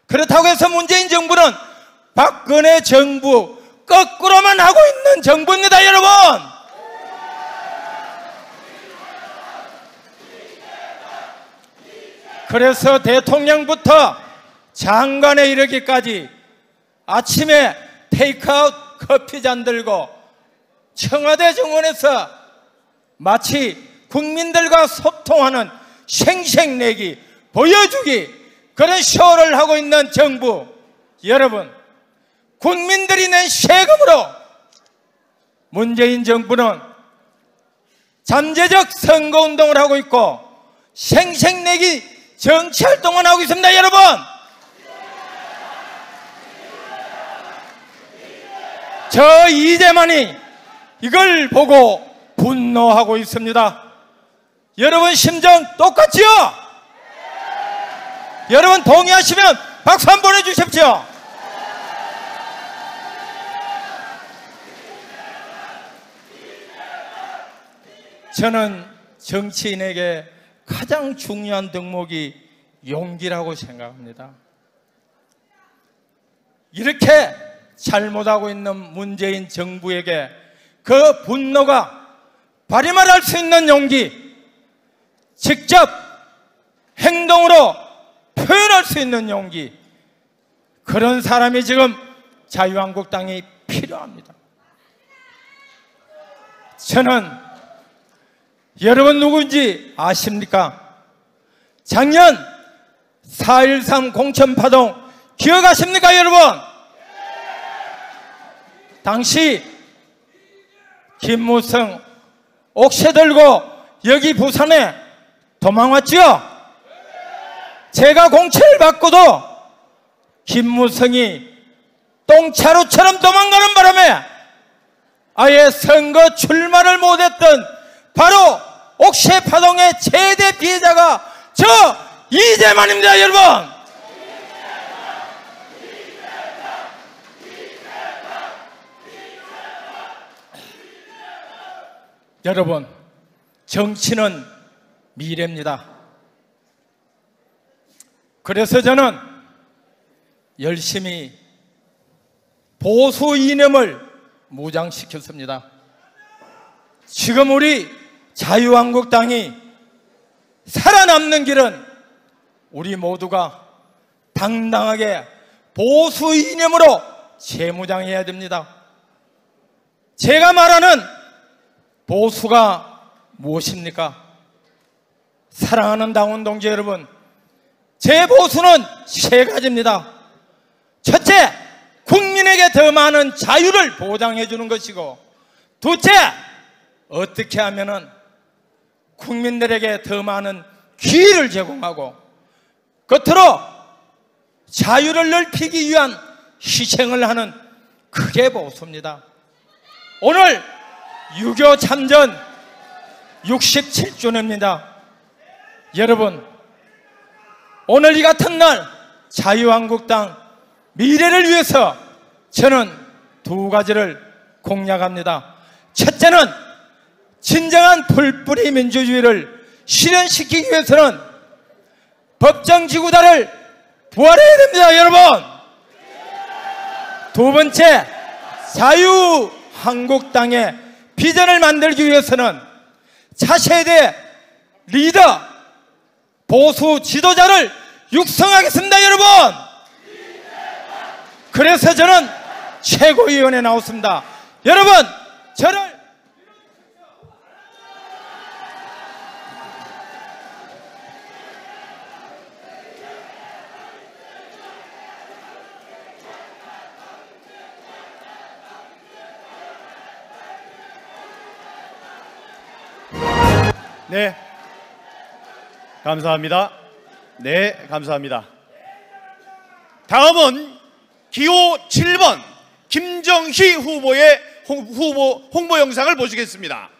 그렇다고 해서 문재인 정부는 박근혜 정부 거꾸로만 하고 있는 정부입니다 여러분. 그래서 대통령부터 장관에 이르기까지 아침에 테이크아웃 커피잔 들고 청와대 정원에서 마치 국민들과 소통하는 생색내기, 보여주기, 그런 쇼를 하고 있는 정부. 여러분, 국민들이 낸 세금으로 문재인 정부는 잠재적 선거운동을 하고 있고 생색내기 정치활동을 하고 있습니다 여러분. 저 이재만이 이걸 보고 분노하고 있습니다. 여러분 심정 똑같지요? 여러분 동의하시면 박수 한번 보내주십시오. 저는 정치인에게 가장 중요한 덕목이 용기라고 생각합니다. 이렇게 잘못하고 있는 문재인 정부에게 그 분노가 발휘할 수 있는 용기, 직접 행동으로 표현할 수 있는 용기, 그런 사람이 지금 자유한국당이 필요합니다. 저는 여러분 누구인지 아십니까? 작년 4.13 공천파동 기억하십니까 여러분? 당시 김무성 옥새 들고 여기 부산에 도망왔지요? 제가 공천을 받고도 김무성이 똥차루처럼 도망가는 바람에 아예 선거 출마를 못했던 바로 옥새 파동의 최대 피해자가 저 이재만입니다 여러분. 여러분, 정치는 미래입니다. 그래서 저는 열심히 보수 이념을 무장시켰습니다. 지금 우리 자유한국당이 살아남는 길은 우리 모두가 당당하게 보수 이념으로 재무장해야 됩니다. 제가 말하는 보수가 무엇입니까? 사랑하는 당원 동지 여러분, 제 보수는 세 가지입니다. 첫째, 국민에게 더 많은 자유를 보장해 주는 것이고, 둘째, 어떻게 하면은 국민들에게 더 많은 기회를 제공하고, 끝으로 자유를 넓히기 위한 희생을 하는 그게 보수입니다. 오늘 6.25 참전 67주년입니다. 여러분, 오늘 이 같은 날 자유한국당 미래를 위해서 저는 두 가지를 공약합니다. 첫째는 진정한 풀뿌리 민주주의를 실현시키기 위해서는 법정지구단을 부활해야 됩니다, 여러분. 두 번째, 자유한국당의 비전을 만들기 위해서는 차세대 리더, 보수 지도자를 육성하겠습니다, 여러분. 그래서 저는 최고위원회에 나왔습니다. 여러분, 저를 네, 감사합니다. 네, 감사합니다. 다음은 기호 7번 김정희 후보의 홍보 영상을 보시겠습니다.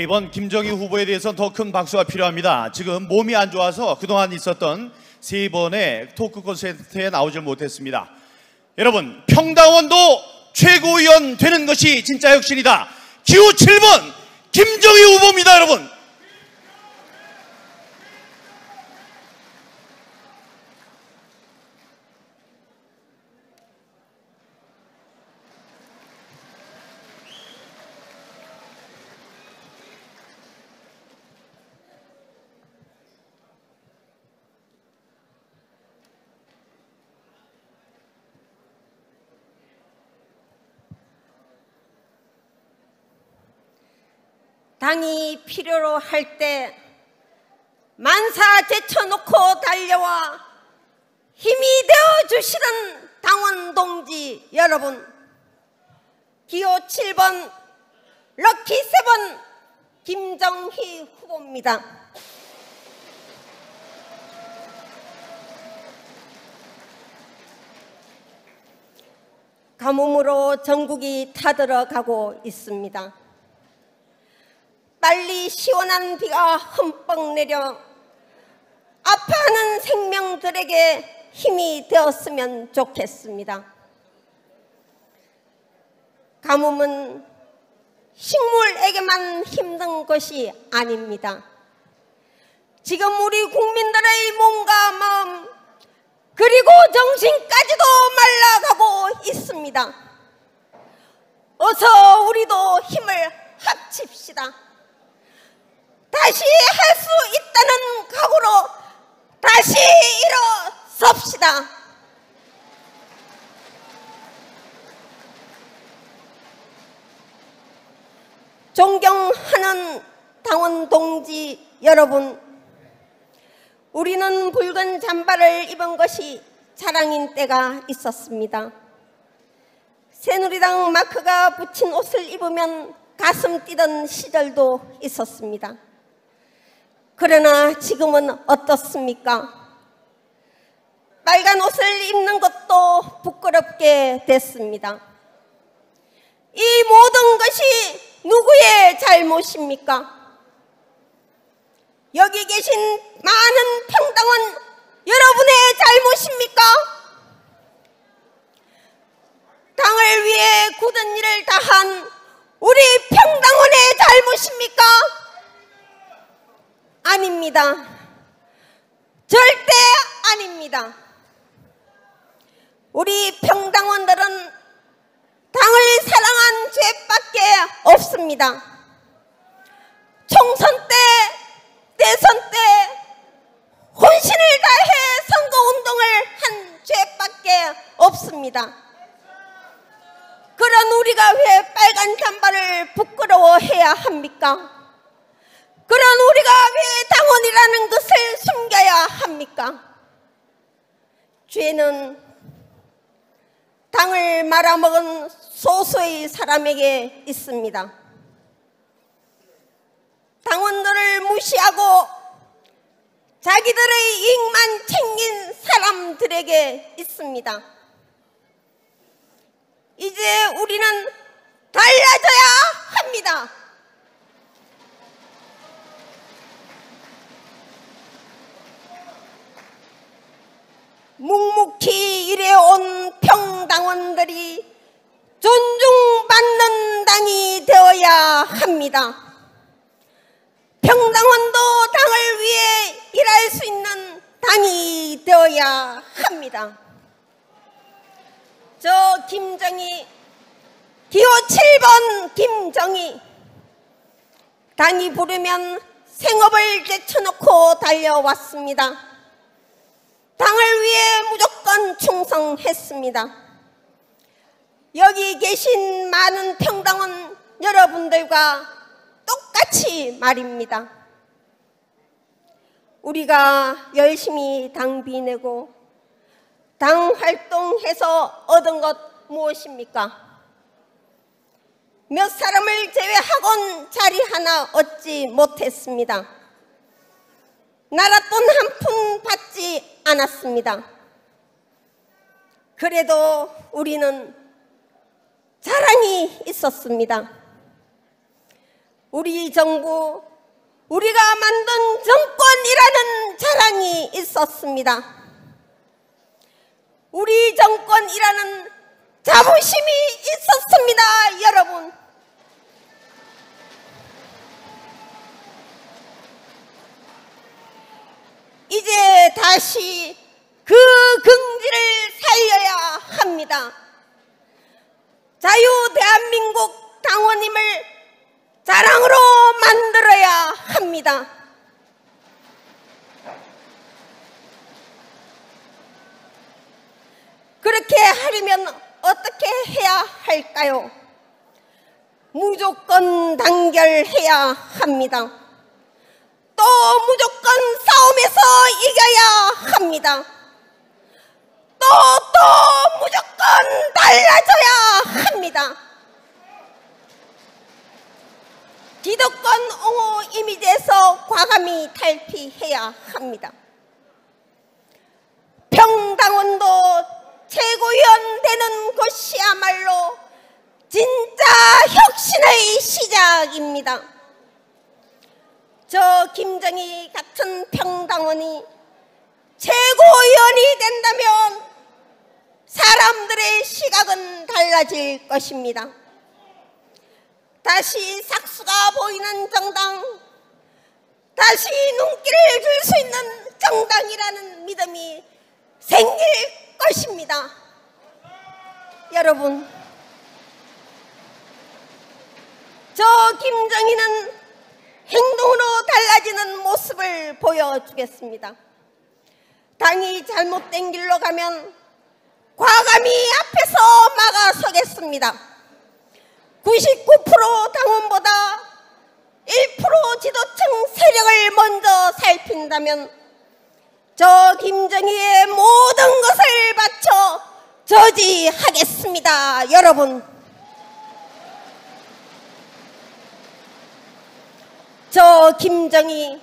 이번 김정희 후보에 대해서는 더 큰 박수가 필요합니다. 지금 몸이 안 좋아서 그동안 있었던 3번의 토크 콘서트에 나오질 못했습니다. 여러분, 평당원도 최고위원 되는 것이 진짜 혁신이다. 기호 7번 김정희 후보입니다, 여러분. 당이 필요로 할 때 만사 제쳐놓고 달려와 힘이 되어주시는 당원 동지 여러분, 기호 7번 럭키 7 김정희 후보입니다. 가뭄으로 전국이 타들어가고 있습니다. 빨리 시원한 비가 흠뻑 내려 아파하는 생명들에게 힘이 되었으면 좋겠습니다. 가뭄은 식물에게만 힘든 것이 아닙니다. 지금 우리 국민들의 몸과 마음 그리고 정신까지도 말라가고 있습니다. 어서 우리도 힘을 합칩시다. 다시 할 수 있다는 각오로 다시 일어섭시다. 존경하는 당원 동지 여러분, 우리는 붉은 잠바를 입은 것이 자랑인 때가 있었습니다. 새누리당 마크가 붙인 옷을 입으면 가슴 뛰던 시절도 있었습니다. 그러나 지금은 어떻습니까? 빨간 옷을 입는 것도 부끄럽게 됐습니다. 이 모든 것이 누구의 잘못입니까? 여기 계신 많은 평당원 여러분의 잘못입니까? 당을 위해 굳은 일을 다한 우리 평당원의 잘못입니까? 아닙니다. 절대 아닙니다. 우리 평당원들은 당을 사랑한 죄밖에 없습니다. 총선 때, 대선 때 혼신을 다해 선거운동을 한 죄밖에 없습니다. 그런 우리가 왜 빨간 잠바를 부끄러워해야 합니까? 그런 우리가 왜 당원이라는 것을 숨겨야 합니까? 죄는 당을 말아먹은 소수의 사람에게 있습니다. 당원들을 무시하고 자기들의 이익만 챙긴 사람들에게 있습니다. 이제 우리는 달라져야 합니다. 묵묵히 일해온 평당원들이 존중받는 당이 되어야 합니다. 평당원도 당을 위해 일할 수 있는 당이 되어야 합니다. 저 김정희, 기호 7번 김정희, 당이 부르면 생업을 제쳐놓고 달려왔습니다. 당을 위해 무조건 충성했습니다. 여기 계신 많은 평당원 여러분들과 똑같이 말입니다. 우리가 열심히 당비 내고 당 활동해서 얻은 것 무엇입니까? 몇 사람을 제외하곤 자리 하나 얻지 못했습니다. 나랏돈 한 푼 받지 않았습니다. 그래도 우리는 자랑이 있었습니다. 우리 정부, 우리가 만든 정권이라는 자랑이 있었습니다. 우리 정권이라는 자부심이 있었습니다, 여러분. 이제 다시 그 긍지를 살려야 합니다. 자유 대한민국 당원임을 자랑으로 만들어야 합니다. 그렇게 하려면 어떻게 해야 할까요? 무조건 단결해야 합니다. 또 무조건 싸움에서 이겨야 합니다. 또 무조건 달라져야 합니다. 기득권 옹호 이미지에서 과감히 탈피해야 합니다. 평당원도 최고위원 되는 것이야말로 진짜 혁신의 시작입니다. 저 김정희 같은 평당원이 최고위원이 된다면 사람들의 시각은 달라질 것입니다. 다시 삭수가 보이는 정당, 다시 눈길을 줄 수 있는 정당이라는 믿음이 생길 것입니다. 여러분, 저 김정희는 행동으로 달라지는 모습을 보여주겠습니다. 당이 잘못된 길로 가면 과감히 앞에서 막아서겠습니다. 99% 당원보다 1% 지도층 세력을 먼저 살핀다면 저 김정희의 모든 것을 바쳐 저지하겠습니다. 여러분, 저 김정희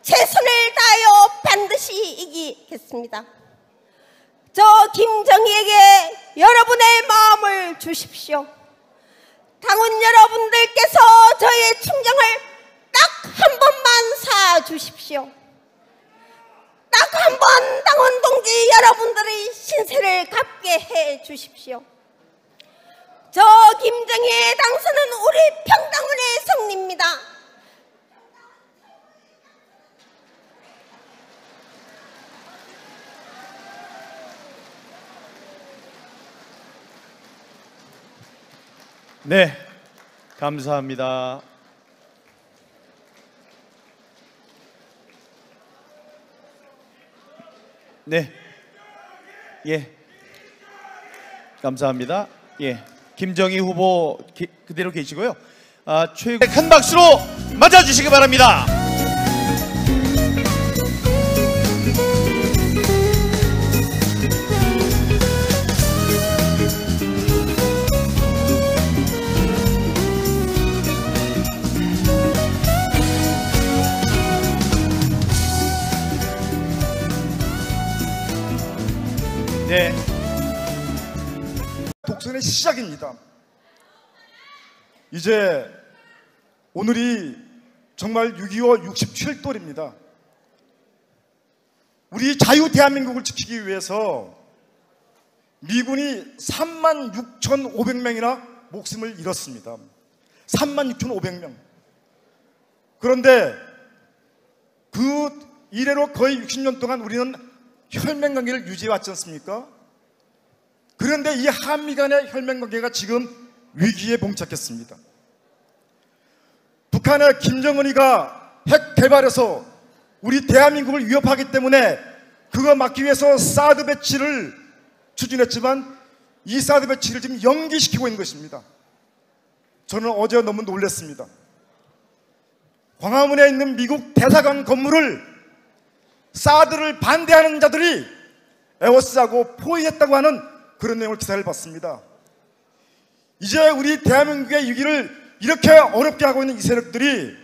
최선을 다하여 반드시 이기겠습니다. 저 김정희에게 여러분의 마음을 주십시오. 당원 여러분들께서 저의 충정을 딱 한 번만 사주십시오. 딱 한 번 당원 동지 여러분들의 신세를 갚게 해 주십시오. 저 김정희의 당선은 우리 평당원의 승리입니다. 네, 감사합니다. 네, 예, 감사합니다. 예, 김정희 후보 그대로 계시고요. 최고 큰 박수로 맞아주시기 바랍니다. 네. 독선의 시작입니다. 이제 오늘이 정말 6.25 67돌입니다. 우리 자유 대한민국을 지키기 위해서 미군이 36,500명이나 목숨을 잃었습니다. 36,500명. 그런데 그 이래로 거의 60년 동안 우리는 혈맹관계를 유지해왔지 않습니까? 그런데 이 한미 간의 혈맹관계가 지금 위기에 봉착했습니다. 북한의 김정은이가 핵 개발해서 우리 대한민국을 위협하기 때문에 그거 막기 위해서 사드 배치를 추진했지만 이 사드 배치를 지금 연기시키고 있는 것입니다. 저는 어제 너무 놀랐습니다. 광화문에 있는 미국 대사관 건물을 사드를 반대하는 자들이 에워싸고 포위했다고 하는 그런 내용을 기사를 봤습니다. 이제 우리 대한민국의 위기를 이렇게 어렵게 하고 있는 이 세력들이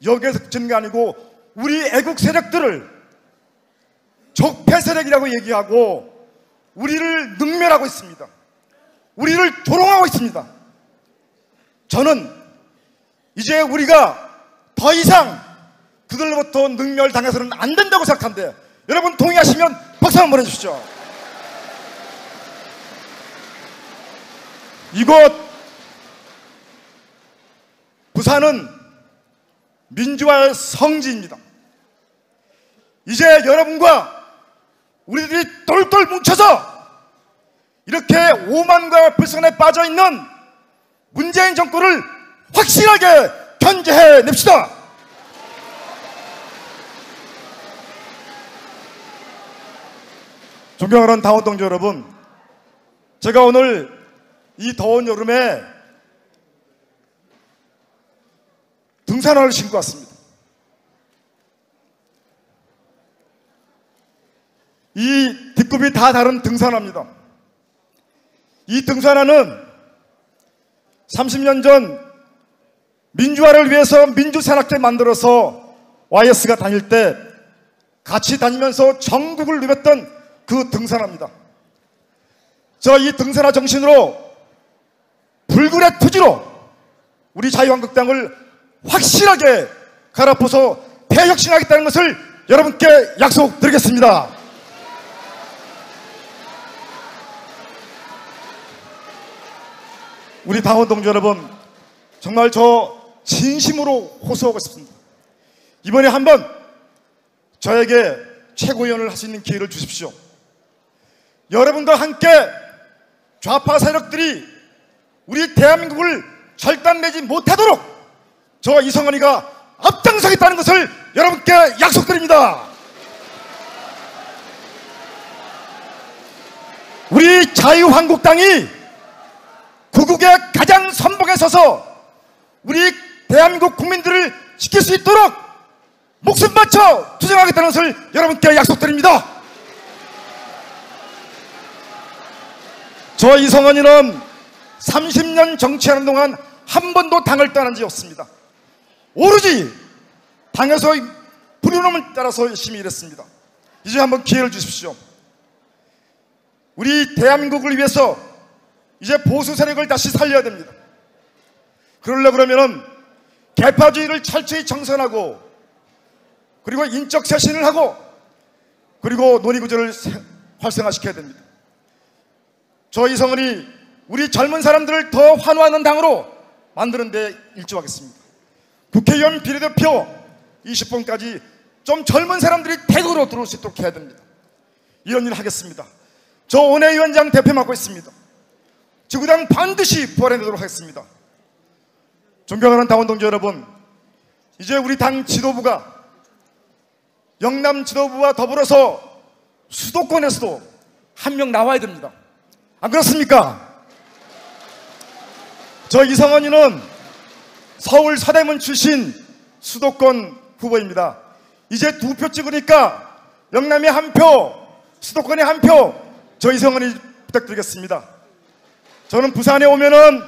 여기에서 그치는 게 아니고 우리 애국 세력들을 적폐 세력이라고 얘기하고 우리를 능멸하고 있습니다. 우리를 조롱하고 있습니다. 저는 이제 우리가 더 이상 그들로부터 능멸당해서는 안 된다고 생각하는데 여러분 동의하시면 박수 한번 보내주시죠. 이곳 부산은 민주화의 성지입니다. 이제 여러분과 우리들이 똘똘 뭉쳐서 이렇게 오만과 불선에 빠져있는 문재인 정권을 확실하게 견제해 냅시다. 존경하는 당원 동지 여러분, 제가 오늘 이 더운 여름에 등산화를 신고 왔습니다. 이 뒷굽이 다 다른 등산화입니다. 이 등산화는 30년 전 민주화를 위해서 민주산악회 만들어서 YS가 다닐 때 같이 다니면서 전국을 누볐던 그 등산화입니다. 저 이 등산화 정신으로 불굴의 투지로 우리 자유한국당을 확실하게 갈아엎어서 대혁신하겠다는 것을 여러분께 약속드리겠습니다. 우리 당원 동지 여러분, 정말 저 진심으로 호소하고 싶습니다. 이번에 한번 저에게 최고위원을 할 수 있는 기회를 주십시오. 여러분과 함께 좌파 세력들이 우리 대한민국을 절단내지 못하도록 저 이성은이가 앞장서겠다는 것을 여러분께 약속드립니다. 우리 자유한국당이 구국의 가장 선봉에 서서 우리 대한민국 국민들을 지킬 수 있도록 목숨 바쳐 투쟁하겠다는 것을 여러분께 약속드립니다. 저 이성원이는 30년 정치하는 동안 한 번도 당을 떠난 적이 없습니다. 오로지 당에서 부르짖음을 따라서 열심히 일했습니다. 이제 한번 기회를 주십시오. 우리 대한민국을 위해서 이제 보수 세력을 다시 살려야 됩니다. 그러려면 계파주의를 철저히 정선하고, 그리고 인적 쇄신을 하고, 그리고 논의구조를 활성화시켜야 됩니다. 저 이성은이 우리 젊은 사람들을 더 환호하는 당으로 만드는 데 일조하겠습니다. 국회의원 비례대표 20번까지 좀 젊은 사람들이 대구로 들어올 수 있도록 해야 됩니다. 이런 일을 하겠습니다. 저 원외위원장 대표 맡고 있습니다. 지구당 반드시 부활해내도록 하겠습니다. 존경하는 당원 동지 여러분, 이제 우리 당 지도부가 영남 지도부와 더불어서 수도권에서도 한 명 나와야 됩니다. 안 그렇습니까? 저 이성원이는 서울 서대문 출신 수도권 후보입니다. 이제 2표 찍으니까 영남에 1표, 수도권에 1표, 저 이성원이 부탁드리겠습니다. 저는 부산에 오면은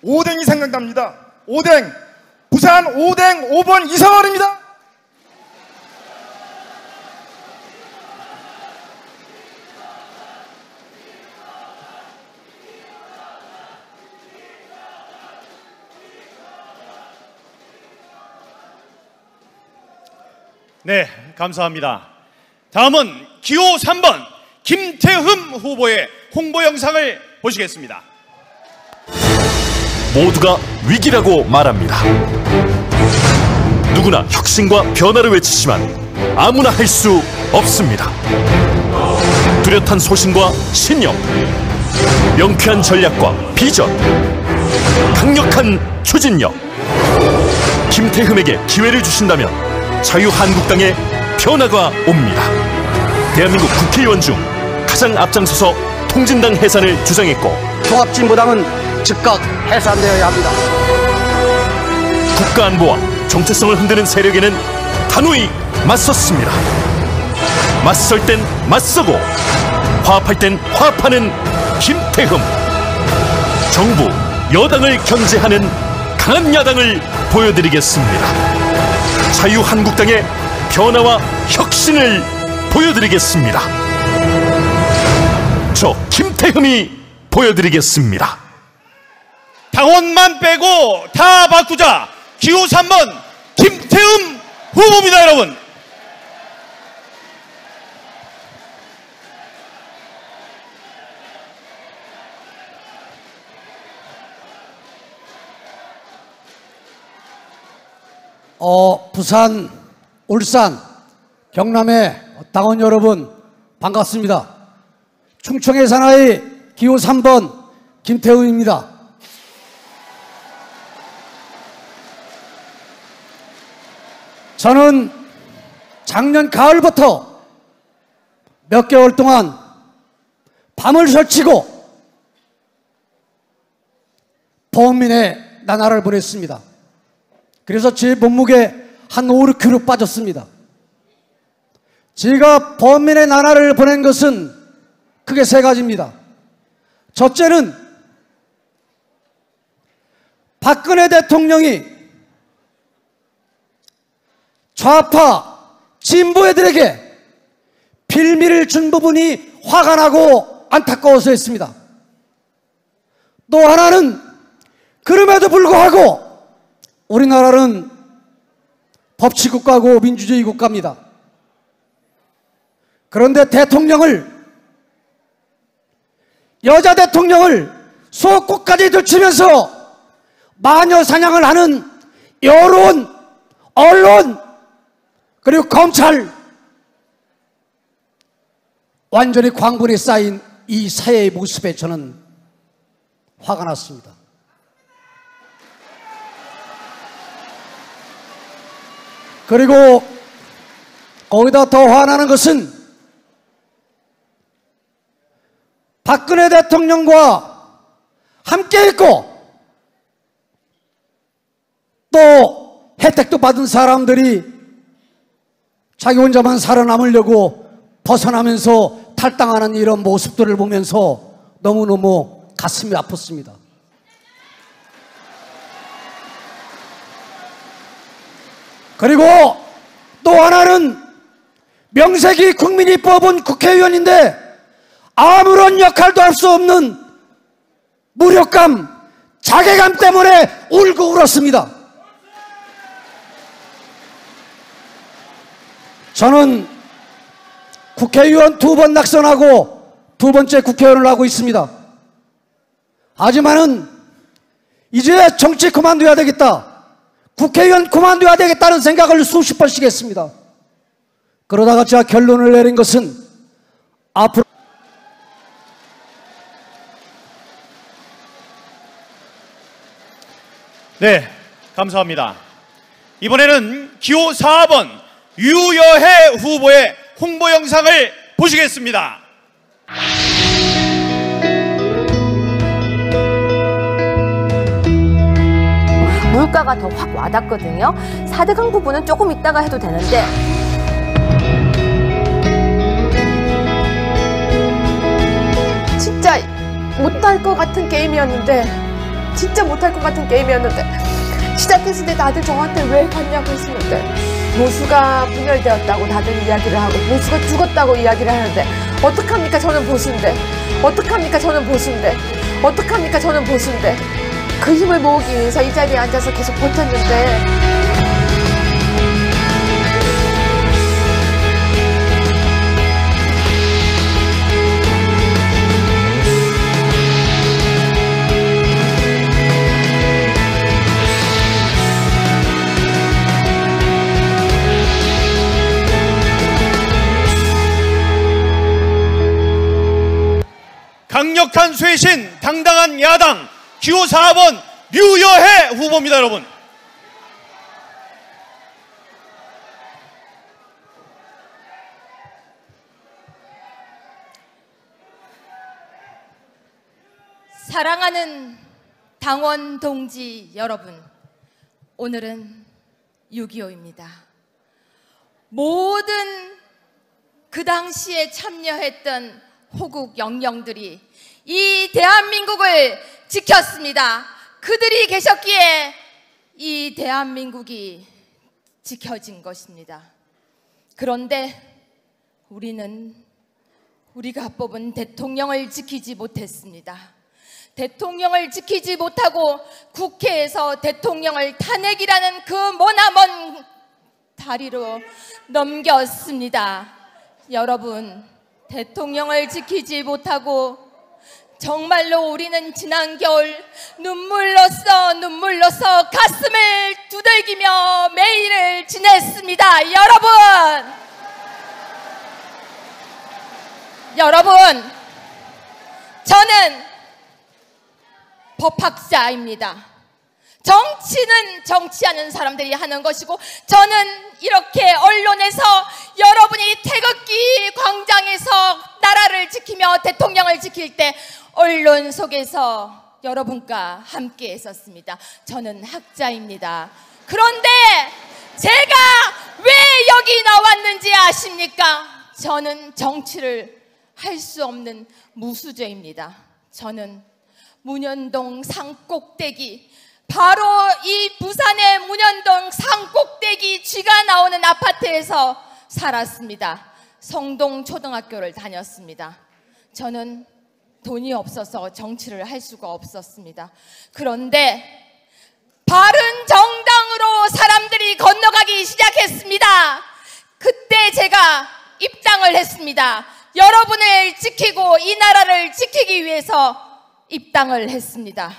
오뎅이 생각납니다. 오뎅, 부산 오뎅 5번 이성원입니다. 네, 감사합니다. 다음은 기호 3번 김태흠 후보의 홍보 영상을 보시겠습니다. 모두가 위기라고 말합니다. 누구나 혁신과 변화를 외치지만 아무나 할 수 없습니다. 뚜렷한 소신과 신념, 명쾌한 전략과 비전, 강력한 추진력. 김태흠에게 기회를 주신다면 자유한국당의 변화가 옵니다. 대한민국 국회의원 중 가장 앞장서서 통진당 해산을 주장했고, 통합진보당은 즉각 해산되어야 합니다. 국가안보와 정체성을 흔드는 세력에는 단호히 맞섰습니다. 맞설 땐 맞서고 화합할 땐 화합하는 김태흠. 정부, 여당을 견제하는 강한 야당을 보여드리겠습니다. 자유한국당의 변화와 혁신을 보여드리겠습니다. 저 김태흠이 보여드리겠습니다. 당원만 빼고 다 바꾸자. 기호 3번 김태흠 후보입니다, 여러분. 부산, 울산, 경남의 당원 여러분 반갑습니다. 충청의 사나이 기호 3번 김태흠입니다. 저는 작년 가을부터 몇 개월 동안 밤을 설치고 범민의 나날을 보냈습니다. 그래서 제 몸무게 한 5, 6kg 빠졌습니다. 제가 범민의 나날을 보낸 것은 크게 3가지입니다. 첫째는 박근혜 대통령이 좌파 진보 애들에게 빌미를 준 부분이 화가 나고 안타까워서였습니다. 또 하나는 그럼에도 불구하고 우리나라는 법치국가고 민주주의 국가입니다. 그런데 여자 대통령을 수억곳까지 들치면서 마녀 사냥을 하는 여론, 언론, 그리고 검찰, 완전히 광분이 쌓인 이 사회의 모습에 저는 화가 났습니다. 그리고 거기다 더 화나는 것은 박근혜 대통령과 함께 있고 또 혜택도 받은 사람들이 자기 혼자만 살아남으려고 벗어나면서 탈당하는 이런 모습들을 보면서 너무너무 가슴이 아팠습니다. 그리고 또 하나는 명색이 국민이 뽑은 국회의원인데 아무런 역할도 할 수 없는 무력감, 자괴감 때문에 울고 울었습니다. 저는 국회의원 2번 낙선하고 2번째 국회의원을 하고 있습니다. 하지만은 이제 정치 그만둬야 되겠다, 국회의원 그만둬야 되겠다는 생각을 수십 번씩 했습니다. 그러다가 제가 결론을 내린 것은 앞으로 네, 감사합니다. 이번에는 기호 4번 유여해 후보의 홍보 영상을 보시겠습니다. 물가가 더 확 와닿거든요. 4대 강 부분은 조금 이따가 해도 되는데 진짜 못할 것 같은 게임이었는데 시작했을 때 다들 저한테 왜 갔냐고 했었는데 보수가 분열되었다고 다들 이야기를 하고 보수가 죽었다고 이야기를 하는데 어떡합니까? 저는 보수인데 그 힘을 모으기 위해서 이 자리에 앉아서 계속 버텼는데 강력한 쇄신, 당당한 야당, 기호 4번 유여해 후보입니다, 여러분. 사랑하는 당원 동지 여러분, 오늘은 6.25입니다. 모든 그 당시에 참여했던 호국 영령들이 이 대한민국을 지켰습니다. 그들이 계셨기에 이 대한민국이 지켜진 것입니다. 그런데 우리가 뽑은 대통령을 지키지 못했습니다. 대통령을 지키지 못하고 국회에서 대통령을 탄핵이라는 그 머나먼 다리로 넘겼습니다. 여러분, 대통령을 지키지 못하고 정말로 우리는 지난 겨울 눈물로써 가슴을 두들기며 매일을 지냈습니다. 여러분, 저는 법학자입니다. 정치는 정치하는 사람들이 하는 것이고, 저는 이렇게 언론에서 여러분이 태극기 광장에서 나라를 지키며 대통령을 지킬 때 언론 속에서 여러분과 함께 했었습니다. 저는 학자입니다. 그런데 제가 왜 여기 나왔는지 아십니까? 저는 정치를 할 수 없는 무수죄입니다. 저는 문현동 산꼭대기, 바로 이 부산의 문현동 산꼭대기 쥐가 나오는 아파트에서 살았습니다. 성동초등학교를 다녔습니다. 저는 돈이 없어서 정치를 할 수가 없었습니다. 그런데 바른 정당으로 사람들이 건너가기 시작했습니다. 그때 제가 입당을 했습니다. 여러분을 지키고 이 나라를 지키기 위해서 입당을 했습니다.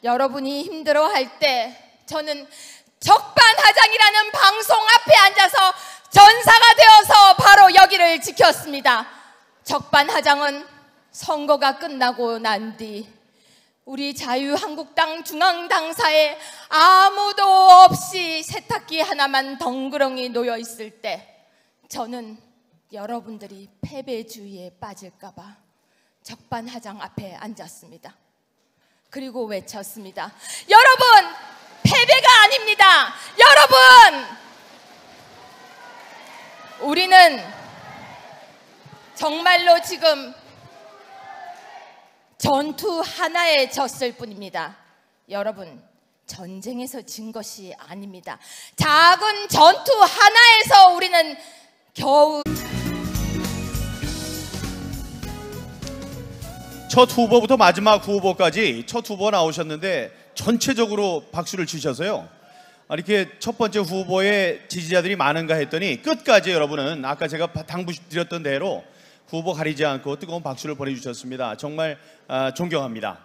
여러분이 힘들어할 때 저는 적반하장이라는 방송 앞에 앉아서 전사가 되어서 바로 여기를 지켰습니다. 적반하장은 선거가 끝나고 난 뒤 우리 자유한국당 중앙당사에 아무도 없이 세탁기 하나만 덩그러니 놓여 있을 때 저는 여러분들이 패배주의에 빠질까봐 적반하장 앞에 앉았습니다. 그리고 외쳤습니다. 여러분, 패배가 아닙니다. 여러분, 우리는 정말로 지금 전투 하나에 졌을 뿐입니다. 여러분, 전쟁에서 진 것이 아닙니다. 작은 전투 하나에서 우리는 겨우 첫 후보부터 마지막 후보까지 첫 후보 나오셨는데 전체적으로 박수를 치셔서요. 이렇게 첫 번째 후보의 지지자들이 많은가 했더니 끝까지 여러분은 아까 제가 당부드렸던 대로 후보 가리지 않고 뜨거운 박수를 보내주셨습니다. 정말 존경합니다.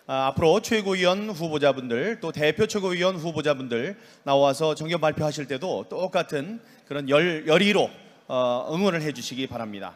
앞으로 최고위원 후보자분들 또 대표 최고위원 후보자분들 나와서 정견 발표하실 때도 똑같은 그런 열의로 응원을 해주시기 바랍니다.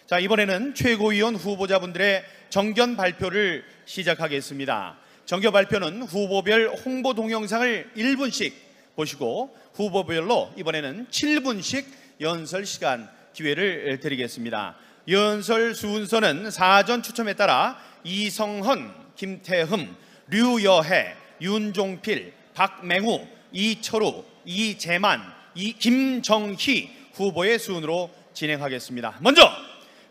자, 이번에는 최고위원 후보자분들의 정견 발표를 시작하겠습니다. 정견 발표는 후보별 홍보 동영상을 1분씩 보시고 후보별로 이번에는 7분씩 연설 시간 기회를 드리겠습니다. 연설 순서는 사전 추첨에 따라 이성헌, 김태흠, 류여해, 윤종필, 박맹우, 이철우, 이재만, 김정희 후보의 순으로 진행하겠습니다. 먼저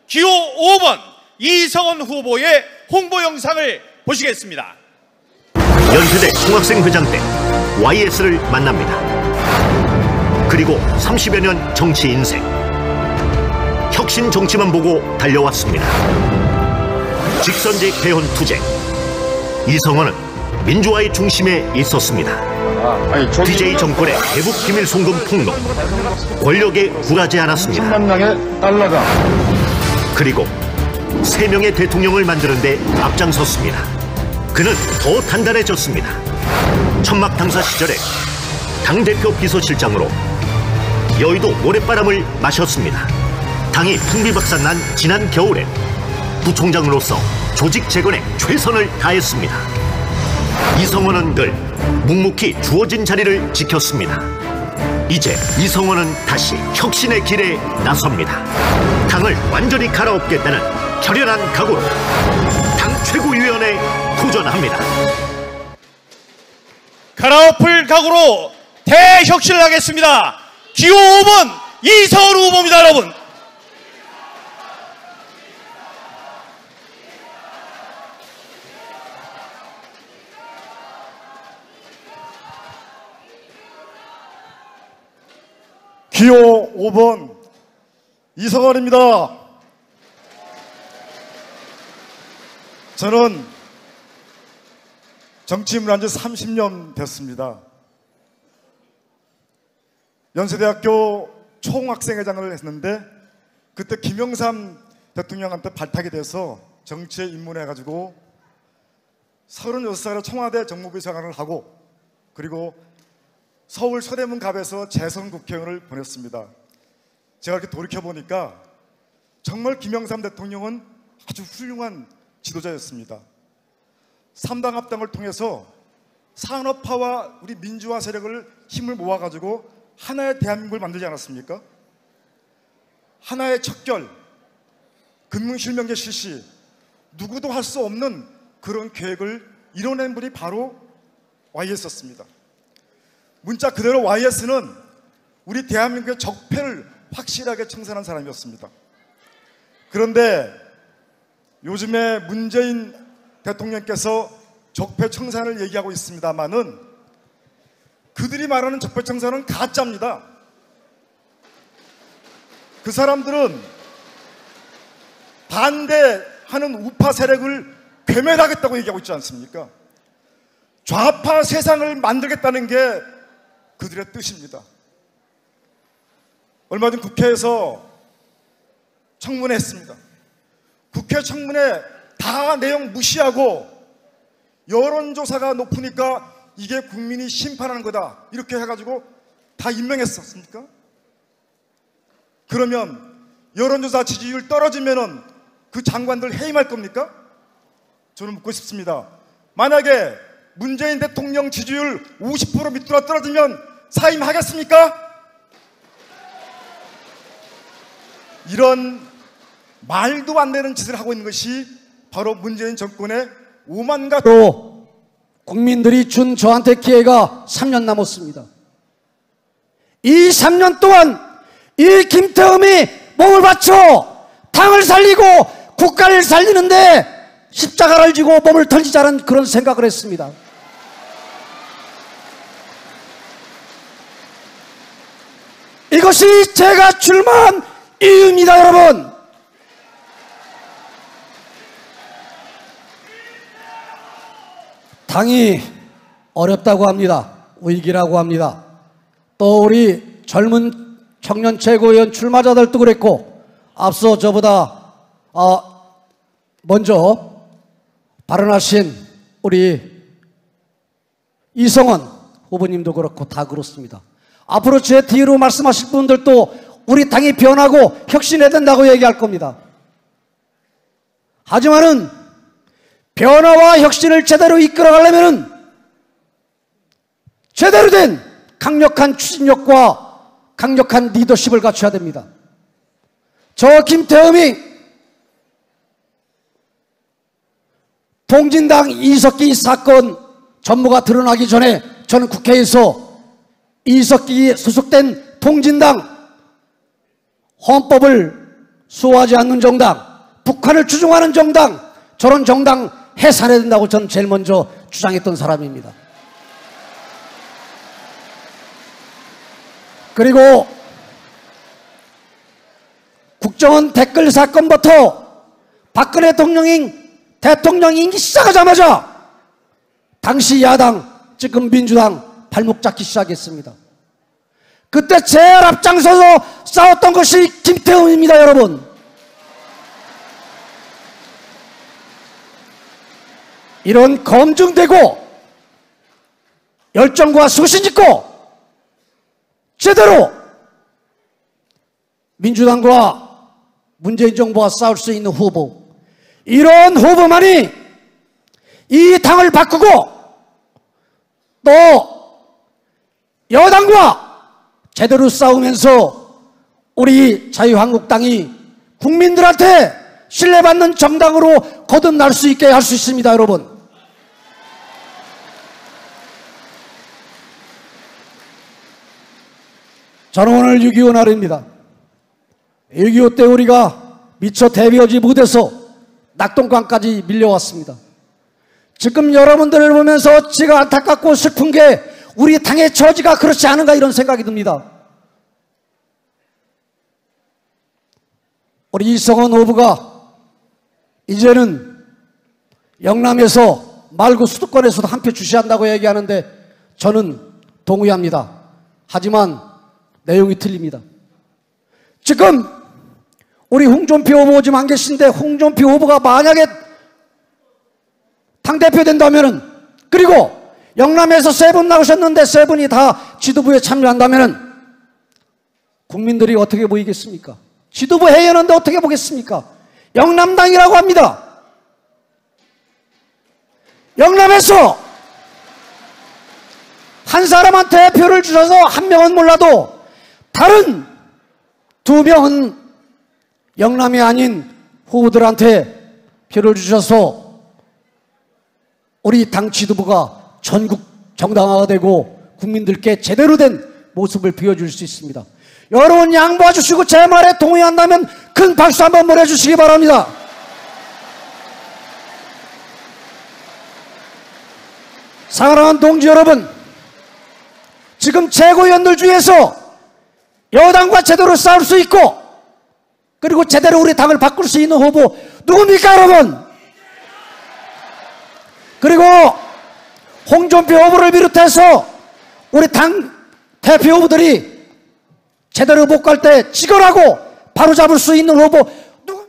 기호 5번 이성헌 후보의 홍보 영상을 보시겠습니다. 연세대 총학생회장 때 YS를 만납니다. 그리고 30여 년 정치 인생, 혁신 정치만 보고 달려왔습니다. 직선제 개헌 투쟁, 이성헌은 민주화의 중심에 있었습니다. DJ 정권의 대북 기밀 송금 폭로, 권력에 굴하지 않았습니다. 10만 명의 달러가 그리고 3명의 대통령을 만드는 데 앞장섰습니다. 그는 더 단단해졌습니다. 천막 당사 시절에 당대표 비서실장으로 여의도 모래바람을 마셨습니다. 당이 풍비박산난 지난 겨울에 부총장으로서 조직 재건에 최선을 다했습니다. 이성헌은 늘 묵묵히 주어진 자리를 지켰습니다. 이제 이성헌은 다시 혁신의 길에 나섭니다. 당을 완전히 갈아엎겠다는 결연한 각오로 당 최고위원에 도전합니다. 갈아엎을 각오로 대혁신을 하겠습니다. 기호 5번 이성헌 후보입니다. 여러분, 기호 5번 이성헌입니다. 저는 정치인을 한 지 30년 됐습니다. 연세대학교 총학생회장을 했는데 그때 김영삼 대통령한테 발탁이 돼서 정치에 입문해가지고 36살에 청와대 정무비서관을 하고 그리고 서울 서대문 갑에서 재선 국회의원을 보냈습니다. 제가 이렇게 돌이켜보니까 정말 김영삼 대통령은 아주 훌륭한 지도자였습니다. 3당 합당을 통해서 산업화와 우리 민주화 세력을 힘을 모아가지고 하나의 대한민국을 만들지 않았습니까? 하나의 척결, 금융실명제 실시, 누구도 할 수 없는 그런 계획을 이뤄낸 분이 바로 YS였습니다. 문자 그대로 YS는 우리 대한민국의 적폐를 확실하게 청산한 사람이었습니다. 그런데 요즘에 문재인 대통령께서 적폐 청산을 얘기하고 있습니다만은 그들이 말하는 적폐 청산은 가짜입니다. 그 사람들은 반대하는 우파 세력을 괴멸하겠다고 얘기하고 있지 않습니까? 좌파 세상을 만들겠다는 게 그들의 뜻입니다. 얼마 전 국회에서 청문회 했습니다. 국회 청문회 다 내용 무시하고 여론조사가 높으니까 이게 국민이 심판하는 거다 이렇게 해가지고 다 임명했었습니까? 그러면 여론조사 지지율 떨어지면은 그 장관들 해임할 겁니까? 저는 묻고 싶습니다. 만약에 문재인 대통령 지지율 50% 밑으로 떨어지면 사임하겠습니까? 이런 말도 안 되는 짓을 하고 있는 것이 바로 문재인 정권의 오만과 또 국민들이 준 저한테 기회가 3년 남았습니다. 이 3년 동안 이 김태흠이 몸을 바쳐 당을 살리고 국가를 살리는데 십자가를 지고 몸을 던지자는 그런 생각을 했습니다. 이것이 제가 출마한 이유입니다, 여러분. 당이 어렵다고 합니다. 위기라고 합니다. 또 우리 젊은 청년 최고위원 출마자들도 그랬고 앞서 저보다 먼저 발언하신 우리 이성원 후보님도 그렇고 다 그렇습니다. 앞으로 제 뒤로 말씀하실 분들도 우리 당이 변하고 혁신해야 된다고 얘기할 겁니다. 하지만은 변화와 혁신을 제대로 이끌어가려면은 제대로 된 강력한 추진력과 강력한 리더십을 갖춰야 됩니다. 저 김태흠이 통진당 이석기 사건 전모가 드러나기 전에 저는 국회에서 이석기에 소속된 통진당 헌법을 수호하지 않는 정당, 북한을 추종하는 정당, 저런 정당 해산해야 된다고 저는 제일 먼저 주장했던 사람입니다. 그리고 국정원 댓글 사건부터 박근혜 대통령 임기 시작하자마자 당시 야당, 지금 민주당 발목 잡기 시작했습니다. 그때 제일 앞장서서 싸웠던 것이 김태흠입니다, 여러분. 이런 검증되고 열정과 소신 있고 제대로 민주당과 문재인 정부와 싸울 수 있는 후보, 이런 후보만이 이 당을 바꾸고 또 여당과 제대로 싸우면서 우리 자유한국당이 국민들한테 신뢰받는 정당으로 거듭날 수 있게 할 수 있습니다, 여러분. 저는 오늘 6.25 날입니다. 6.25 때 우리가 미처 대비하지 못해서 낙동강까지 밀려왔습니다. 지금 여러분들을 보면서 제가 안타깝고 슬픈 게 우리 당의 처지가 그렇지 않은가 이런 생각이 듭니다. 우리 이성원 후보가 이제는 영남에서 말고 수도권에서도 한 표 주시한다고 얘기하는데 저는 동의합니다. 하지만 내용이 틀립니다. 지금 우리 홍준표 후보 지금 안 계신데 홍준표 후보가 만약에 당대표 된다면은, 그리고 영남에서 3분 나오셨는데 3분이 다 지도부에 참여한다면은 국민들이 어떻게 보이겠습니까? 지도부 회의하는데 어떻게 보겠습니까? 영남당이라고 합니다. 영남에서 한 사람한테 표를 주셔서 한 명은 몰라도 다른 2명은 영남이 아닌 후보들한테 표를 주셔서 우리 당 지도부가 전국 정당화가 되고 국민들께 제대로 된 모습을 보여줄 수 있습니다. 여러분 양보해 주시고 제 말에 동의한다면 큰 박수 한번 보내주시기 바랍니다. 사랑하는 동지 여러분, 지금 최고위원들 중에서 여당과 제대로 싸울 수 있고 그리고 제대로 우리 당을 바꿀 수 있는 후보 누굽니까, 여러분? 그리고 홍준표 후보를 비롯해서 우리 당 대표 후보들이 제대로 못 갈 때 직언하고 바로잡을 수 있는 후보 누굽니까?